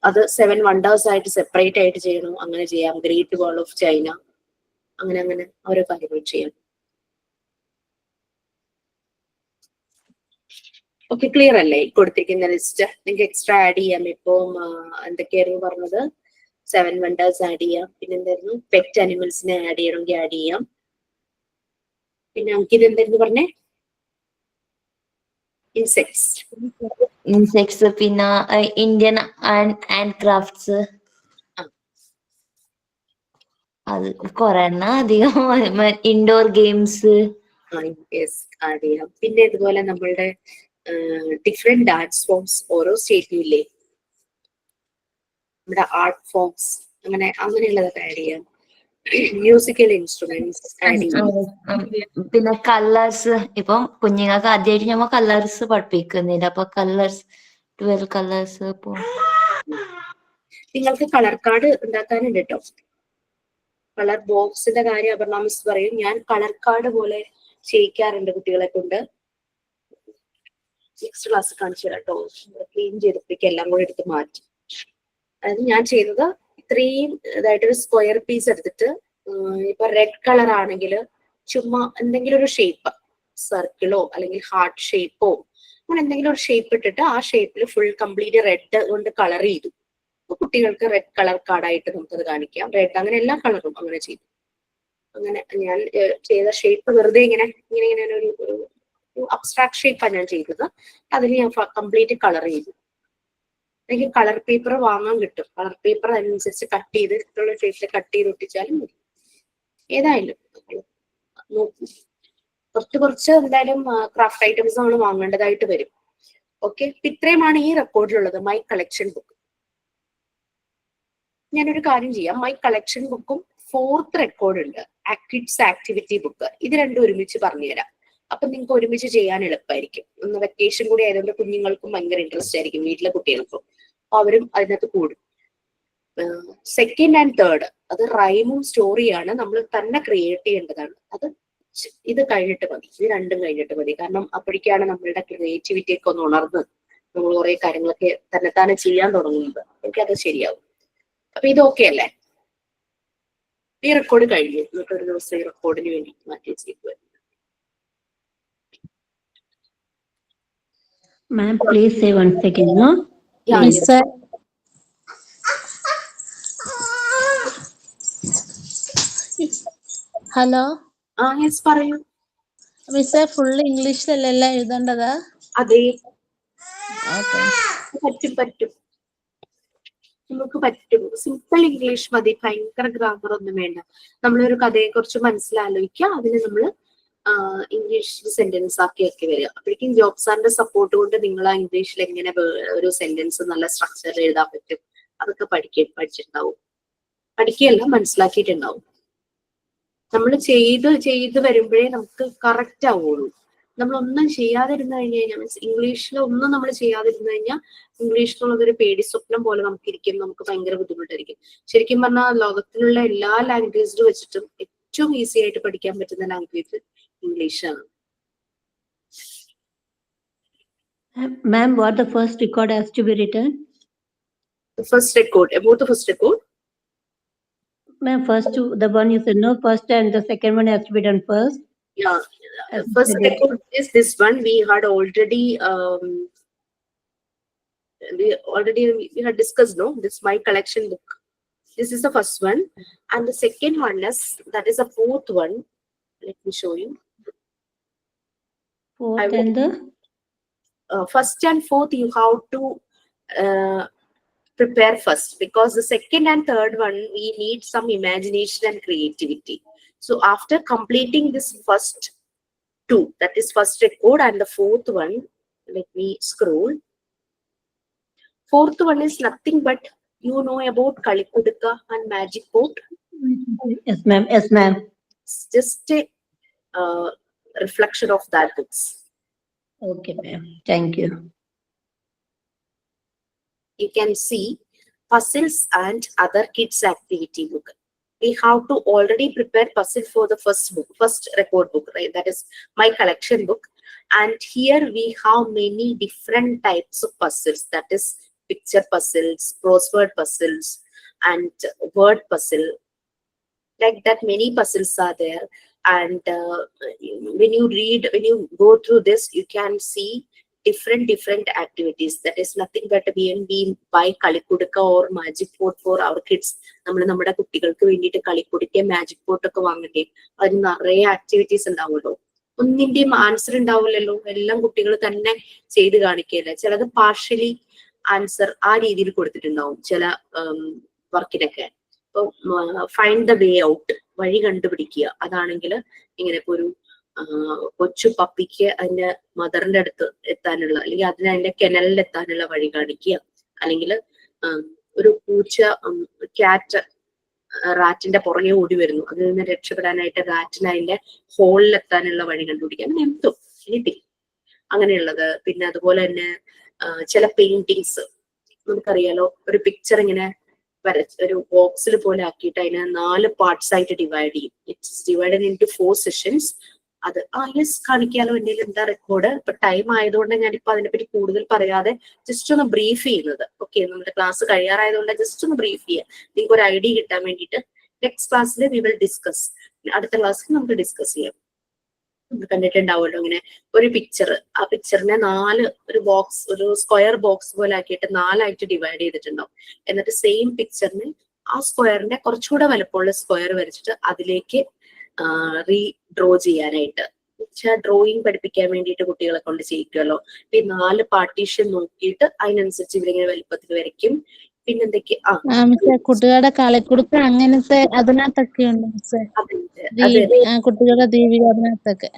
അത് 7 വണ്ടേഴ്സ് ആയിട്ട് സെപ്പറേറ്റ് ആയിട്ട് ചെയ്യണം, അങ്ങനെ ചെയ്യാം. ഗ്രേറ്റ് വാൾ ഓഫ് ചൈന, അങ്ങനെ ഓരോ കാര്യങ്ങൾ ചെയ്യാം. ഓക്കെ, ക്ലിയർ അല്ലേ? കൊടുത്തിരിക്കുന്ന ലിസ്റ്റ് നിങ്ങൾക്ക് എക്സ്ട്രാ ആഡ് ചെയ്യാം. ഇപ്പം എന്തൊക്കെയായിരുന്നു പറഞ്ഞത്? 7 വണ്ടേഴ്സ് ആഡ് ചെയ്യാം. പിന്നെ എന്തായിരുന്നു, പെറ്റ് അനിമൽസിനെ ആഡ് ചെയ്യണമെങ്കിൽ ആഡ് ചെയ്യാം. പിന്നെ നമുക്ക് ഇത് എന്തായിരുന്നു പറഞ്ഞേ? ഇൻസെക്ട്സ്, പിന്നെ ഇന്ത്യൻ ആൻഡ് ക്രാഫ്റ്റ്സ്, അത് കുറെ എണ്ണം അധികം. ഇൻഡോർ ഗെയിംസ് ആഡ് ചെയ്യാം. പിന്നെ ഇതുപോലെ നമ്മളുടെ ഡിഫറെന്റ് ഡാൻസ് ഫോംസ് ഓരോ സ്റ്റേറ്റിലും ഇല്ലേ, നമ്മുടെ ആർട്ട് ഫോംസ് അങ്ങനെയുള്ളതൊക്കെ ആഡ് ചെയ്യാം. മ്യൂസിക്കൽ ഇൻസ്ട്രുമെന്റ്സ് ആഡ് ചെയ്യാം. പിന്നെ കളേഴ്സ്. ഇപ്പം കുഞ്ഞുങ്ങൾക്ക് ആദ്യമായിട്ട് നമ്മൾ കളേഴ്സ് പഠിപ്പിക്കുന്നില്ല, അപ്പൊ കളേഴ്സ് 12 കളേഴ്സ്. ഇപ്പൊ നിങ്ങൾക്ക് കളർ കാർഡ് ഉണ്ടാക്കാനുണ്ട് കേട്ടോ. കളർ ബോക്സിന്റെ കാര്യം അപർണ മിസ് പറയും. ഞാൻ കളർ കാർഡ് പോലെ ചെയ്യിക്കാറുണ്ട് കുട്ടികളെ കൊണ്ട്. നെക്സ്റ്റ് ക്ലാസ് കാണിച്ചു തരാം കേട്ടോ. ക്ലീൻ ചെയ്തപ്പോഴേക്ക് എല്ലാം കൂടെ എടുത്ത് മാറ്റി. അതായത് ഞാൻ ചെയ്തത് ഇത്രയും ഇതായിട്ടൊരു സ്ക്വയർ പീസ് എടുത്തിട്ട്, ഇപ്പൊ റെഡ് കളർ ആണെങ്കിൽ ചുമ്മാ എന്തെങ്കിലും ഒരു ഷേപ്പ്, സർക്കിളോ അല്ലെങ്കിൽ ഹാർട്ട് ഷേപ്പോ അങ്ങനെ എന്തെങ്കിലും ഒരു ഷേപ്പ് ഇട്ടിട്ട് ആ ഷേപ്പിൽ ഫുൾ കംപ്ലീറ്റ് റെഡ് കൊണ്ട് കളർ ചെയ്തു. അപ്പൊ കുട്ടികൾക്ക് റെഡ് കളർ കാർഡായിട്ട് നമുക്കത് കാണിക്കാം. റെഡ് അങ്ങനെ എല്ലാ കളറും അങ്ങനെ ചെയ്തു. അങ്ങനെ ഞാൻ ചെയ്ത ഷേപ്പ് വെറുതെ ഇങ്ങനെ ഒരു അബ്സ്ട്രാക്ട് ഷേപ്പാണ് ഞാൻ ചെയ്തത്. അതിൽ ഞാൻ കംപ്ലീറ്റ് കളർ ചെയ്തു. എനിക്ക് കളർ പേപ്പർ വാങ്ങാൻ കിട്ടും. കളർ പേപ്പർ അതിനനുസരിച്ച് കട്ട് ചെയ്ത് ഇഷ്ടമുള്ള ഷേപ്പിൽ കട്ട് ചെയ്ത് ഒട്ടിച്ചാലും മതി. ഏതായാലും നോക്കൂ, കുറച്ച് എന്തായാലും ക്രാഫ്റ്റ് ഐറ്റംസ് നമ്മൾ വാങ്ങേണ്ടതായിട്ട് വരും. ഓക്കെ, ഇത്രയുമാണ് ഈ റെക്കോർഡിലുള്ളത്. My collection book. ഞാനൊരു കാര്യം ചെയ്യാം. മൈ കളക്ഷൻ ബുക്കും 4th റെക്കോർഡ് ഉണ്ട്, കിഡ്സ് ആക്ടിവിറ്റി ബുക്ക്. ഇത് രണ്ടും ഒരുമിച്ച് പറഞ്ഞുതരാം. അപ്പൊ നിങ്ങൾക്ക് ഒരുമിച്ച് ചെയ്യാൻ എളുപ്പമായിരിക്കും. ഒന്ന് വെക്കേഷൻ കൂടി ആയതുകൊണ്ട് കുഞ്ഞുങ്ങൾക്കും ഭയങ്കര ഇൻട്രസ്റ്റ് ആയിരിക്കും, വീട്ടിലെ കുട്ടികൾക്കും. അപ്പൊ അവരും അതിനകത്ത് കൂടും. 2nd and 3rd അത് റൈമും സ്റ്റോറിയാണ്, നമ്മൾ തന്നെ ക്രിയേറ്റ് ചെയ്യേണ്ടതാണ്. ഇത് കഴിഞ്ഞിട്ട് മതി, ഇത് രണ്ടും കഴിഞ്ഞിട്ട് മതി. കാരണം അപ്പോഴേക്കാണ് നമ്മളുടെ ക്രിയേറ്റിവിറ്റി ഒക്കെ ഒന്ന് ഉണർന്ന് നമ്മൾ കുറെ കാര്യങ്ങളൊക്കെ തന്നെ ചെയ്യാൻ തുടങ്ങുന്നത്. എനിക്കത് ശരിയാവും. അപ്പൊ ഇത് ഓക്കെ അല്ലേ? ഈ റെക്കോർഡ് കഴിഞ്ഞു. എന്നിട്ട് ഒരു ദിവസം ഈ റെക്കോർഡിന് വേണ്ടി മാറ്റി വെച്ചിരിക്കുക. Ma'am, please say 1 second, no? Yeah, Please, yes. sir. Hello, yes പറയൂ. മിസ്സേ ഫുൾ ഇംഗ്ലീഷിലല്ല എഴുതേണ്ടതാ? അതെ, ഓക്കെ. പറ്റും. നമുക്ക് പറ്റും. സിമ്പിൾ ഇംഗ്ലീഷ് മതി, ഭയങ്കര ഗ്രാമർ ഒന്നും വേണ്ട. നമ്മളൊരു കഥയെ കുറിച്ച് മനസ്സിലാലോചിക്കുക, അതിന് നമ്മൾ ഇംഗ്ലീഷ് സെന്റൻസ് ആക്കി വരിക. അപ്പോഴേക്കും ജോബ് സാറിന്റെ സപ്പോർട്ട് കൊണ്ട് നിങ്ങൾ ആ ഇംഗ്ലീഷിൽ എങ്ങനെ ഒരു സെന്റൻസ് നല്ല സ്ട്രക്ചറിൽ എഴുതാൻ പറ്റും അതൊക്കെ പഠിച്ചിട്ടുണ്ടാവും. പഠിക്കുകയല്ല, മനസ്സിലാക്കിയിട്ടുണ്ടാവും. നമ്മൾ ചെയ്ത് വരുമ്പോഴേ നമുക്ക് കറക്റ്റ് ആവുള്ളൂ. നമ്മളൊന്നും ചെയ്യാതിരുന്നു കഴിഞ്ഞാൽ, മീൻസ് ഇംഗ്ലീഷിൽ ഒന്നും നമ്മൾ ചെയ്യാതിരുന്നു കഴിഞ്ഞാൽ ഇംഗ്ലീഷിനുള്ളതൊരു പേടി സ്വപ്നം പോലെ നമുക്ക് ഇരിക്കും. നമുക്ക് ഭയങ്കര ബുദ്ധിമുട്ടായിരിക്കും. ശരിക്കും പറഞ്ഞാൽ ലോകത്തിലുള്ള എല്ലാ ലാംഗ്വേജിൽ വെച്ചിട്ടും ഏറ്റവും ഈസി ആയിട്ട് പഠിക്കാൻ പറ്റുന്ന ലാംഗ്വേജ് ഇംഗ്ലീഷാണ്. Ma'am, what the first record has to be written? The first record, about the first record? Ma'am, the one you said, no, first and the second one has to be done first. Yeah, first record is this one. We had already we had discussed, no? This my collection book. This is the first one, and the second one that is the 4th one. Let me show you. 4th and the first and 4th you have to prepare first, because the second and third one we need some imagination and creativity. So after completing this first two, that is first record, and the fourth one, let me scroll. Fourth one is nothing but, you know about Kalikudika and Magic Boat. Yes, ma'am. Yes, ma'am. It's just a reflection of that books. Okay, ma'am. Thank you. You can see puzzles and other kids activity book. We have to already prepare puzzle for the first book, first record book, right? That is my collection book. And here we have many different types of puzzles. That is picture puzzles, crossword puzzles, and word puzzle. Like that, many puzzles are there. And when you go through this, you can see different activities. That is nothing but we buy Kalikudika or Magic Board for our kids. നമ്മൾ നമ്മുടെ കുട്ടികൾക്ക് വേണ്ടിയിട്ട് കളിക്കുടിക്ക magic board ഒക്കെ വാങ്ങട്ടെ. അതിന് നിറയെ activities ഉണ്ടാവുമല്ലോ. ഒന്നിന്റെയും answer ഉണ്ടാവില്ലല്ലോ, എല്ലാം കുട്ടികൾ തന്നെ ചെയ്ത് കാണിക്കുകയല്ല. ചിലത് പാർഷ്യലി ആൻസർ ആ രീതിയിൽ കൊടുത്തിട്ടുണ്ടാവും ചില വർക്കിനൊക്കെ. ഇപ്പൊ ഫൈൻഡ് ദ വേ ഔട്ട്, വഴി കണ്ടുപിടിക്കുക, അതാണെങ്കിൽ ഇങ്ങനെ ഇപ്പൊ ഒരു കൊച്ചു പപ്പിക്ക് അതിന്റെ മദറിന്റെ അടുത്ത് എത്താനുള്ള, അല്ലെങ്കിൽ അതിന്റെ കെനലിൽ എത്താനുള്ള വഴി കാണിക്കുക. അല്ലെങ്കിൽ ഒരു പൂച്ച ക്യാറ്റ് റാറ്റിന്റെ പുറകെ ഓടി വരുന്നു, അതിൽ നിന്ന് രക്ഷപ്പെടാനായിട്ട് റാറ്റിന് അതിന്റെ ഹോളിൽ എത്താനുള്ള വഴി കണ്ടുപിടിക്കുക. അങ്ങനെ എന്തോ എനിത്തി അങ്ങനെയുള്ളത്. പിന്നെ അതുപോലെ തന്നെ ചില പെയിന്റിങ്സ് നമുക്കറിയാലോ, ഒരു പിക്ചർ ഇങ്ങനെ ഒരു ബോക്സിൽ പോലെ ആക്കിയിട്ട് അതിനെ 4 പാർട്സ് ആയിട്ട് ഡിവൈഡ് ചെയ്യും. It's divided into 4 sessions. അത് യെസ് കാണിക്കാലോ, എൻ്റെ എന്താ റെക്കോർഡ്. ഇപ്പൊ ടൈം ആയതുകൊണ്ട് ഞാനിപ്പോ അതിനെപ്പറ്റി കൂടുതൽ പറയാതെ ജസ്റ്റ് ഒന്ന് ബ്രീഫ് ചെയ്യുന്നത്. ഓക്കെ, നമ്മുടെ ക്ലാസ് കഴിയാറായതുകൊണ്ട് ജസ്റ്റ് ഒന്ന് ബ്രീഫ് ചെയ്യാം, നിങ്ങൾക്ക് ഒരു ഐഡിയ കിട്ടാൻ വേണ്ടിയിട്ട്. നെക്സ്റ്റ് ക്ലാസ്സിൽ വി വിൽ ഡിസ്കസ്, അടുത്ത ക്ലാസ്സിൽ നമുക്ക് ഡിസ്കസ് ചെയ്യാം. നമ്മൾ കണ്ടിട്ടുണ്ടാവുമല്ലോ ഇങ്ങനെ ഒരു പിക്ചർ, ആ പിക്ചറിനെ 4 ഒരു ബോക്സ്, ഒരു സ്ക്വയർ ബോക്സ് പോലെ ആക്കിയിട്ട് 4 ആയിട്ട് ഡിവൈഡ് ചെയ്തിട്ടുണ്ടാവും. എന്നിട്ട് സെയിം പിക്ചറിന് ആ സ്ക്വയറിന്റെ കുറച്ചുകൂടെ വലുപ്പമുള്ള സ്ക്വയർ വരച്ചിട്ട് അതിലേക്ക് റീഡ്രോ ചെയ്യാനായിട്ട്, ഡ്രോയിങ് പഠിപ്പിക്കാൻ വേണ്ടിയിട്ട് കുട്ടികളെ കൊണ്ട് ചെയ്യിക്കുമല്ലോ. ഈ 4 പാർട്ടീഷൻ നോക്കിയിട്ട് അതിനനുസരിച്ച് ഇവരിങ്ങനെ വലുപ്പത്തിൽ വരയ്ക്കും. പിന്നെന്തൊക്കെയാ കുട്ടികളുടെ കളിക്കുടുക്ക അങ്ങനത്തെ അതിനകത്തൊക്കെ ഉണ്ട് കുട്ടികളുടെ ദീപിക അതിനകത്തൊക്കെ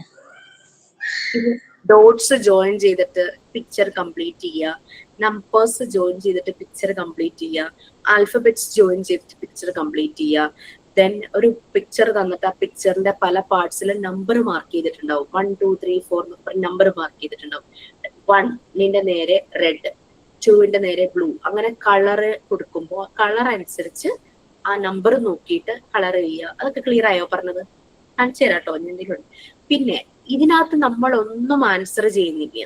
ഡോട്ട്സ് ജോയിൻ ചെയ്തിട്ട് പിക്ചർ കംപ്ലീറ്റ് ചെയ്യുക, നമ്പേഴ്സ് ജോയിൻ ചെയ്തിട്ട് പിക്ചർ കംപ്ലീറ്റ് ചെയ്യുക, ആൽഫബറ്റ്സ് ജോയിൻ ചെയ്തിട്ട് പിക്ചർ കംപ്ലീറ്റ് ചെയ്യുക. ദെൻ ഒരു പിക്ചർ തന്നിട്ട് ആ പിക്ചറിന്റെ പല പാർട്സിലും നമ്പർ മാർക്ക് ചെയ്തിട്ടുണ്ടാവും. 1 2 3 4 നമ്പർ മാർക്ക് ചെയ്തിട്ടുണ്ടാവും. 1ന്റെ നേരെ റെഡ്, 2ന്റെ നേരെ ബ്ലൂ, അങ്ങനെ കളറ് കൊടുക്കുമ്പോൾ ആ കളർ അനുസരിച്ച് ആ നമ്പർ നോക്കിയിട്ട് കളർ ചെയ്യുക. അതൊക്കെ ക്ലിയർ ആയോ പറഞ്ഞത്? കാണിച്ചു തരാം കേട്ടോ എന്തെങ്കിലും. പിന്നെ ഇതിനകത്ത് നമ്മൾ ഒന്നും ആൻസർ ചെയ്യുന്നില്ല,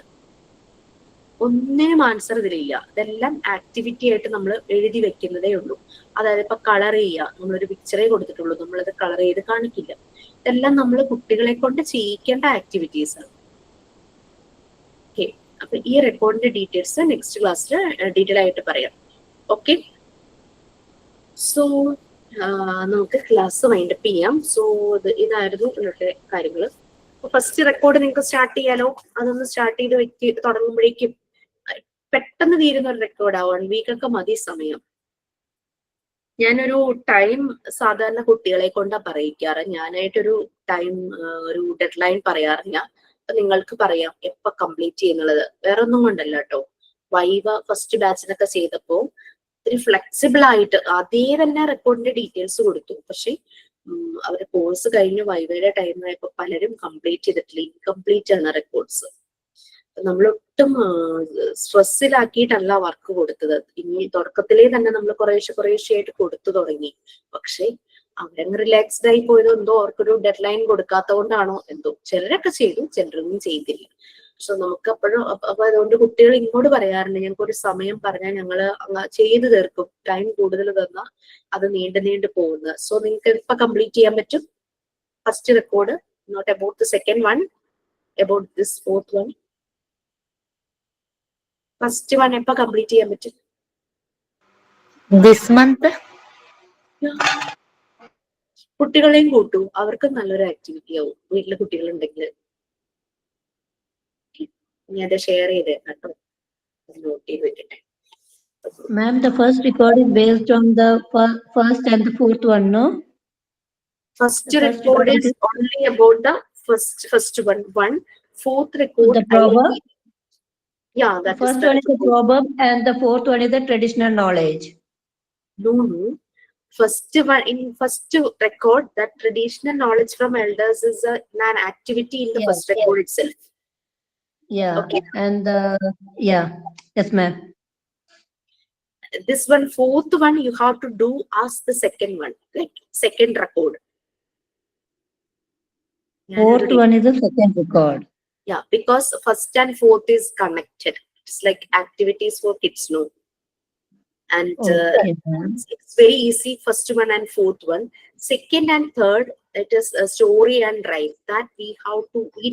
ഒന്നിനും ആൻസർ ഇതിലില്ല. ഇതെല്ലാം ആക്ടിവിറ്റി ആയിട്ട് നമ്മൾ എഴുതി വെക്കുന്നതേ ഉള്ളൂ. അതായത് ഇപ്പൊ കളർ ചെയ്യുക, നമ്മളൊരു പിക്ചറേ കൊടുത്തിട്ടുള്ളൂ, നമ്മളത് കളർ ചെയ്ത് കാണിക്കില്ല. ഇതെല്ലാം നമ്മൾ കുട്ടികളെ കൊണ്ട് ചെയ്യിക്കേണ്ട ആക്ടിവിറ്റീസ് ആണ്. ഓക്കെ, അപ്പൊ ഈ റെക്കോർഡിന്റെ ഡീറ്റെയിൽസ് നെക്സ്റ്റ് ക്ലാസ്സിൽ ഡീറ്റെയിൽ ആയിട്ട് പറയാം. ഓക്കെ, സോ നമുക്ക് ക്ലാസ് വൈൻഡപ്പ് ചെയ്യാം. സോ ഇതായിരുന്നു ഇന്നത്തെ കാര്യങ്ങൾ. ഫസ്റ്റ് റെക്കോർഡ് നിങ്ങൾക്ക് സ്റ്റാർട്ട് ചെയ്യാലോ. അതൊന്ന് സ്റ്റാർട്ട് ചെയ്ത് തുടങ്ങുമ്പോഴേക്കും പെട്ടെന്ന് തീരുന്ന ഒരു റെക്കോർഡാ. 1 വീക്കൊക്കെ മതി സമയം. ഞാനൊരു ടൈം സാധാരണ കുട്ടികളെ കൊണ്ടാ പറയിക്കാറ്. ഞാനായിട്ടൊരു ടൈം, ഒരു ഡെഡ് ലൈൻ പറയാറില്ല. അപ്പൊ നിങ്ങൾക്ക് പറയാം എപ്പോ കംപ്ലീറ്റ് ചെയ്യുന്നുള്ളത്. വേറെ ഒന്നും കൊണ്ടല്ല കേട്ടോ. വൈവ ഫസ്റ്റ് ബാച്ചിനൊക്കെ ചെയ്തപ്പോ ഒരു ഫ്ലെക്സിബിൾ ആയിട്ട് അതേ തന്നെ റെക്കോർഡിന്റെ ഡീറ്റെയിൽസ് കൊടുത്തു. പക്ഷെ അവരുടെ കോഴ്സ് കഴിഞ്ഞ് വൈവയുടെ ടൈം ആയപ്പോ പലരും കംപ്ലീറ്റ് ചെയ്തിട്ടില്ല, ഇൻകംപ്ലീറ്റ് ആണ് റെക്കോർഡ്സ്. നമ്മളൊട്ടും സ്ട്രെസ്സിലാക്കിയിട്ടല്ല വർക്ക് കൊടുത്തത്. ഇനി തുടക്കത്തിലേ തന്നെ നമ്മൾ കുറേശ്ശെ ആയിട്ട് കൊടുത്തു തുടങ്ങി. പക്ഷെ അവരങ്ങ് റിലാക്സ്ഡ് ആയി പോയതോ എന്തോ, അവർക്കൊരു ഡെഡ് ലൈൻ കൊടുക്കാത്ത കൊണ്ടാണോ എന്തോ. ചിലരൊക്കെ ചെയ്തു, ചിലരൊന്നും ചെയ്തില്ല. സോ നമുക്ക് അപ്പോഴും അപ്പൊ അതുകൊണ്ട് കുട്ടികൾ ഇങ്ങോട്ട് പറയാറുണ്ട്, ഞങ്ങൾക്ക് ഒരു സമയം പറഞ്ഞാൽ ഞങ്ങള് ചെയ്തു തീർക്കും, ടൈം കൂടുതൽ തന്നാൽ അത് നീണ്ടു പോകുന്നത്. സോ നിങ്ങൾക്ക് ഇപ്പൊ കംപ്ലീറ്റ് ചെയ്യാൻ പറ്റും first record, not about the second one, about this fourth one. First one എപ്പോ കംപ്ലീറ്റ് ചെയ്യാൻ പറ്റും? This month. കുട്ടികളെയും കൂട്ടു, അവർക്ക് നല്ലൊരു ആക്ടിവിറ്റി ആവും. വീട്ടിലെ കുട്ടികളുണ്ടെങ്കിൽ ഞാൻ അത് ഷെയർ ചെയ്തേ കേട്ടോ, നോട്ട് ചെയ്ത് വെക്കട്ടെ. Ma'am, the first record is based on the first and the fourth one, no? First The first record record is only about the first one. Fourth record, the proverb. Yeah, The that is first the one is the proverb and the fourth one is the traditional knowledge. no. First one, in first record, that traditional knowledge from elders is an activity in the Yes. first record itself. Yeah. Okay. And yeah. Yes, ma'am. This one, fourth one, you have to do as the second one, like second record. Fourth one is the second record. Yeah, because first and fourth is connected. It's like activities for kids, no? And Okay, ma'am. it's very easy, first one and fourth one. Second and third, it is a story and rhyme that we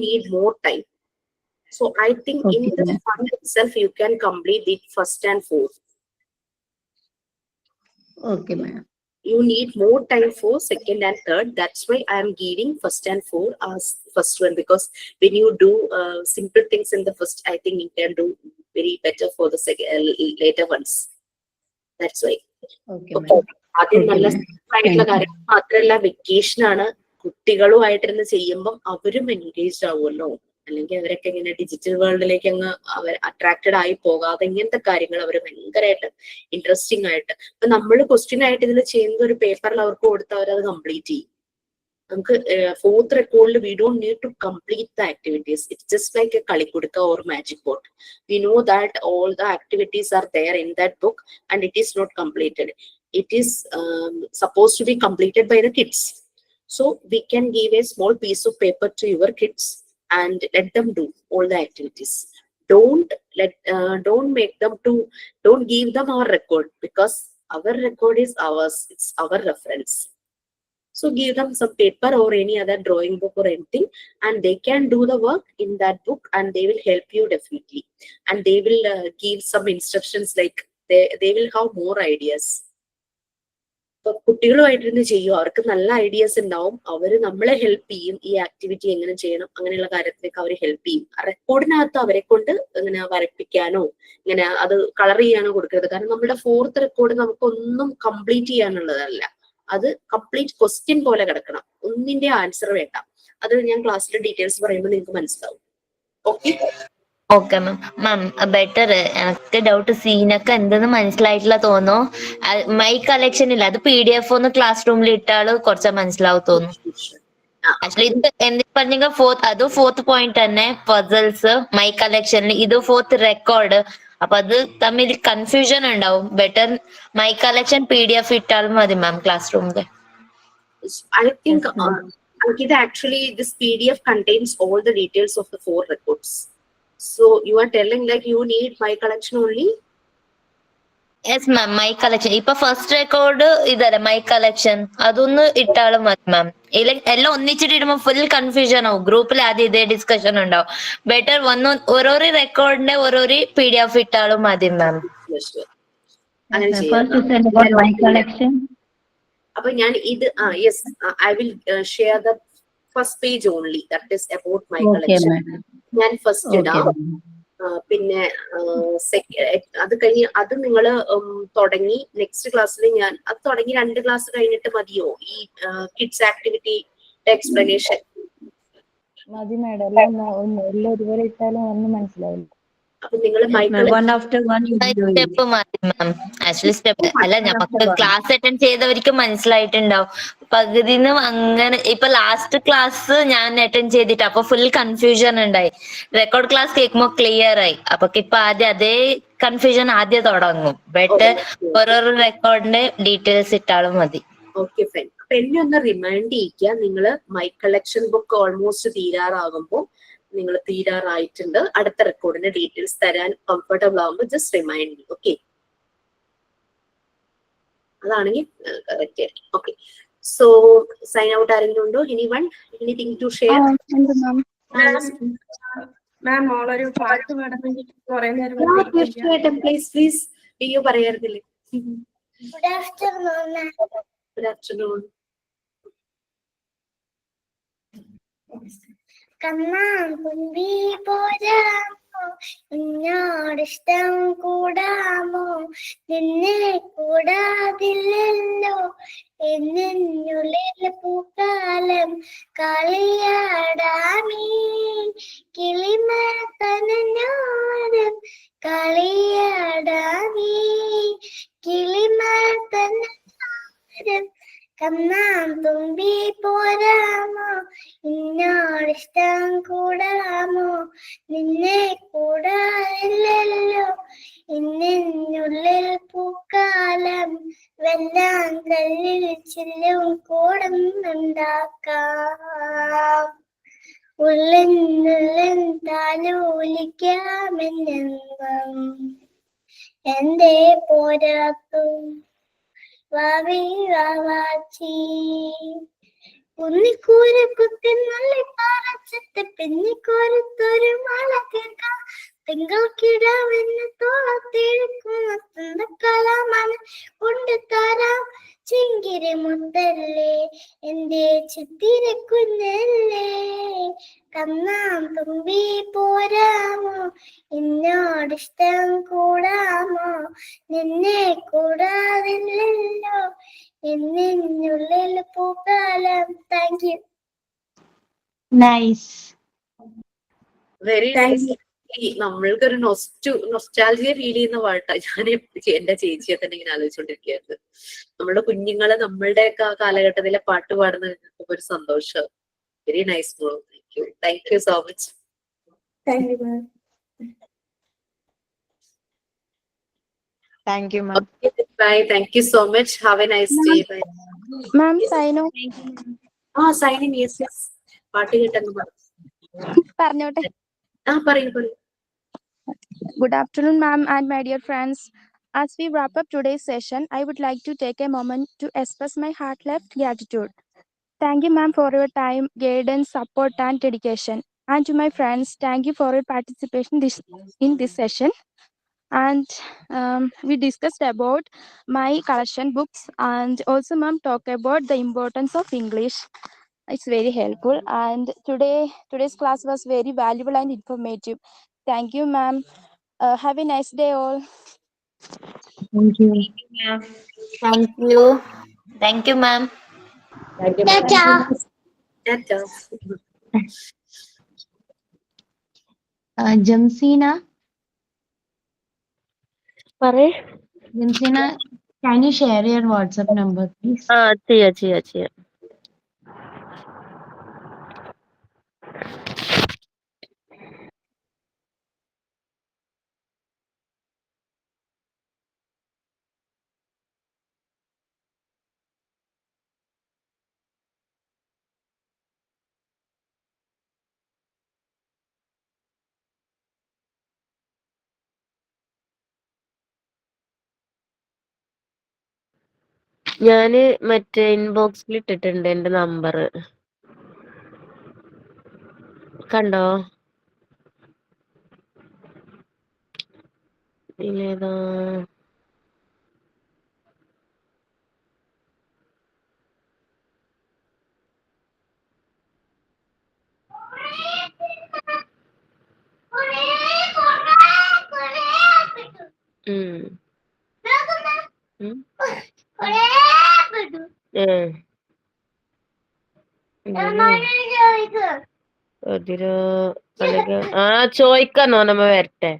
need more time. So I think in Okay, the ma'am. fund itself, you can complete it first and fourth. Okay, ma'am. You need more time for second and third. That's why I am giving first and fourth as first one, because when you do simple things in the first, I think you can do very better for the later ones. That's why. Okay, Okay. ma'am. ആദ്യം Okay, നല്ല ma'am. ആയിട്ടുള്ള Thank you. കാര്യം മാത്രമല്ല, vacation ആണ്, കുട്ടികളുമായിട്ടിരുന്ന് ചെയ്യുമ്പം അവരും engage ആവുമല്ലോ. അല്ലെങ്കിൽ അവരൊക്കെ ഇങ്ങനെ ഡിജിറ്റൽ വേൾഡിലേക്ക് അങ്ങ് അവർ അട്രാക്റ്റഡ് ആയി പോകാതെ ഇങ്ങനത്തെ കാര്യങ്ങൾ അവർ ഭയങ്കരമായിട്ട് ഇൻട്രസ്റ്റിംഗ് ആയിട്ട്, ഇപ്പൊ നമ്മൾ ക്വസ്റ്റ്യൻ ആയിട്ട് ഇതിൽ ചെയ്യുന്ന ഒരു പേപ്പറിൽ അവർക്ക് കൊടുത്താൽ അവരത് കംപ്ലീറ്റ് ചെയ്യും. നമുക്ക് ഫോർത്ത് റെക്കോർഡിൽ we don't need to complete the activities. It's just like a കളിക്കുടുക്ക or magic board. We know that all the activities are there in that book and it is not completed. It is supposed to be completed by the kids. So we can give a small piece of paper to your kids and let them do all the activities. Don't give them our record, because our record is ours. It's our reference. So give them some paper or any other drawing book or anything, and they can do the work in that book, and they will help you definitely. And they will give some instructions, like they will have more ideas. കുട്ടികളുമായിട്ടിരുന്ന് ചെയ്യും, അവർക്ക് നല്ല ideas ഉണ്ടാവും, അവര് നമ്മളെ help ചെയ്യും. ഈ activity എങ്ങനെ ചെയ്യണം അങ്ങനെയുള്ള കാര്യത്തിലേക്ക് അവർ ഹെൽപ്പ് ചെയ്യും. റെക്കോർഡിനകത്ത് അവരെ കൊണ്ട് ഇങ്ങനെ വരപ്പിക്കാനോ ഇങ്ങനെ അത് കളർ ചെയ്യാനോ കൊടുക്കരുത്. കാരണം നമ്മുടെ ഫോർത്ത് റെക്കോർഡ് നമുക്കൊന്നും കംപ്ലീറ്റ് ചെയ്യാനുള്ളതല്ല, അത് കംപ്ലീറ്റ് ക്വസ്റ്റ്യൻ പോലെ കിടക്കണം, ഒന്നിന്റെ ആൻസർ വേണ്ട. അത് ഞാൻ ക്ലാസ്സിൽ ഡീറ്റെയിൽസ് പറയുമ്പോൾ നിങ്ങൾക്ക് മനസ്സിലാവും. Okay okay ma'am. Ma'am better, എനിക്ക് ഡൗട്ട് സീനൊക്കെ എന്തെന്ന് മനസ്സിലായിട്ടില്ല തോന്നുന്നു. മൈ കളക്ഷൻ ഇല്ല, അത് PDF ഒന്ന് ക്ലാസ് റൂമിൽ ഇട്ടാൽ കുറച്ച് മനസ്സിലാവും തോന്നുന്നു. ആക്ച്വലി ഇത് എന്തിനു പറഞ്ഞെങ്കിൽ അതും ഫോർത്ത് പോയിന്റ് തന്നെ, പസൽസ് മൈ കളക്ഷനിൽ, ഇത് ഫോർത്ത് റെക്കോർഡ്. അപ്പൊ അത് തമ്മിൽ കൺഫ്യൂഷൻ ഉണ്ടാവും. ബെറ്റർ മൈ കളക്ഷൻ PDF ഇട്ടാലും മതി മാം ക്ലാസ് റൂമിൽ. I think Ankita, actually this PDF contains all the details of the 4 records. So you are telling like you need my collection only? Yes ma'am, my collection. ഇപ്പൊ first record ഇതല്ലേ my collection, അതൊന്ന് ഇട്ടാലും മതി മാം. എല്ലാം ഒന്നിച്ചിട്ട് ഇടുമ്പോ full confusion ആവും. ഗ്രൂപ്പിൽ ആദ്യം ഇതേ ഡിസ്കഷൻ ഉണ്ടാവും. ബെറ്റർ ഓരോരോ റെക്കോർഡിന്റെ ഓരോരോ PDF ഇട്ടാലും മതി മാം. അപ്പൊ ഞാൻ ഇത് yes, I will share the first page only, that is about my collection. ഞാൻ ഫസ്റ്റ് ഇടാം. പിന്നെ അത് കഴിഞ്ഞ് അത് നിങ്ങൾ തുടങ്ങി നെക്സ്റ്റ് ക്ലാസ്സിൽ ഞാൻ അത് തുടങ്ങി 2 ക്ലാസ് കഴിഞ്ഞിട്ട് മതിയോ ഈ കിഡ്സ് ആക്ടിവിറ്റി എക്സ്പ്ലനേഷൻ? മതി മാഡം, എല്ലാം ഒരുപോലെ ഇട്ടാലും ഒന്നും മനസ്സിലാവില്ല. അപ്പൊ നിങ്ങൾ സ്റ്റെപ്പ് മതി മാം. ആക്ച്വലി സ്റ്റെപ്പ് അല്ല, നമുക്ക് ക്ലാസ് അറ്റൻഡ് ചെയ്തവർക്ക് മനസ്സിലായിട്ടുണ്ടാവും. പകുതിന്ന് അങ്ങനെ ഇപ്പൊ ലാസ്റ്റ് ക്ലാസ് ഞാൻ അറ്റൻഡ് ചെയ്തിട്ട് അപ്പൊ ഫുൾ കൺഫ്യൂഷൻ ഉണ്ടായി. റെക്കോർഡ് ക്ലാസ് കേൾക്കുമ്പോ ക്ലിയർ ആയി. അപ്പൊ ഇപ്പൊ ആദ്യം അതേ കൺഫ്യൂഷൻ ആദ്യം തുടങ്ങും. ബെറ്റർ ഓരോരോ റെക്കോർഡിന്റെ ഡീറ്റെയിൽസ് ഇട്ടാലും മതി. Okay fine. അപ്പൊ എന്നെ ഒന്ന് റിമൈൻഡ് ചെയ്യിക്കുക, നിങ്ങള് മൈ കളക്ഷൻ ബുക്ക് ഓൾമോസ്റ്റ് തീരാറാകുമ്പോൾ, നിങ്ങൾ തീരാറായിട്ടുണ്ട്, അടുത്ത റെക്കോർഡിന്റെ ഡീറ്റെയിൽസ് തരാൻ കംഫർട്ടബിൾ ആകുമ്പോൾ ജസ്റ്റ് റിമൈൻഡ് മീ. ഓക്കെ, അതാണെങ്കിൽ കറക്റ്റ് ആയിരിക്കും. ഓക്കെ, സോ സൈൻ ഔട്ട് ആരെങ്കിലും ഉണ്ടോ? Anything to share? തീർച്ചയായിട്ടും, പ്ലീസ്. അയ്യോ പറയാറില്ലേ. Good afternoon. Good afternoon. Come on, Kumbi Boja. എന്നോടിഷ്ടം കൂടാമോ നിന്നെ കൂടാതില്ലല്ലോ എന്നുള്ളിൽ പൂക്കാലം കളിയാടാമീ കിളിമരത്തനോരം കളിയാടാമീ കിളിമരത്തനോരം കണ്ണാൻ തുമ്പി പോരാമോ എന്നോടിഷ്ടം കൂടാമോ നിന്നെ കൂടാറില്ലല്ലോ എന്നുള്ളിൽ പൂക്കാലം വെല്ലാം കല്ലിൽ ചില്ലും കൂടുന്നുണ്ടാക്കാം ഉള്ളിനുള്ളിൽ താലോലിക്കാമെന്നെന്നും എന്തേ പോരാത്തു വാവി വാവാച്ചി കുന്നിക്കൂര കുത്തി നുള്ളി പാറച്ചത്ത് പെന്നിക്കോരത്തൊരു മാല കേൾക്കാം തിങ്കൾക്കിടാവെന്ന് തോളത്തിഴക്കുന്ന കലാമാണ് കൊണ്ടുതരാം ചിങ്കിരി മുത്തല്ലേ എന്റെ ചിത്തിര കുഞ്ഞല്ലേ കണ്ണാൻ തുമ്പി പോരാമോ എന്നോടിഷ്ടം കൂടാമോ നിന്നെ കൂടാതില്ലല്ലോ എന്നുള്ളിൽ പൂക്കാലം. Thank you. Nice. Very nice. നമ്മൾക്കൊരു നൊസ്റ്റാൾജിയ ഫീൽ ചെയ്യുന്ന പാട്ടാ. ഞാൻ എന്റെ ചേച്ചിയെ തന്നെ ഇങ്ങനെ ആലോചിച്ചോണ്ടിരിക്കുകയായിരുന്നു. നമ്മുടെ കുഞ്ഞുങ്ങള് നമ്മളുടെയൊക്കെ ആ കാലഘട്ടത്തിലെ പാട്ട് പാടുന്ന ഒരു സന്തോഷം. Very nice bro. Thank you so much. Thank you ma'am. Thank you ma'am. Bye. Thank you so much. Have a nice day. Bye. Ma'am സൈനോ സൈനിൻ. Yes yes. പാട്ട് കേട്ടെന്ന് പറഞ്ഞോട്ടെ. പറയൂ. Good afternoon, ma'am, and my dear friends. As we wrap up today's session, I would like to take a moment to express my heartfelt gratitude. Thank you, ma'am, for your time, guidance, support, and dedication. And to my friends, thank you for your participation in this session. And we discussed about my collection books, and also, ma'am, talk about the importance of English. It's very helpful, and today's class was very valuable and informative. Thank you, ma'am. Have a nice day, all. Thank you. Thank you. Thank you, ma'am. Jamsina, can you share your WhatsApp number, please? ചെയ്യാം. ഞാന് മറ്റേ ഇൻബോക്സിൽ ഇട്ടിട്ടുണ്ട് എന്റെ number. കണ്ടോ? ഇല്ലേതാ? ചോദിക്കാന്നോ നമ്മ വരട്ടെ.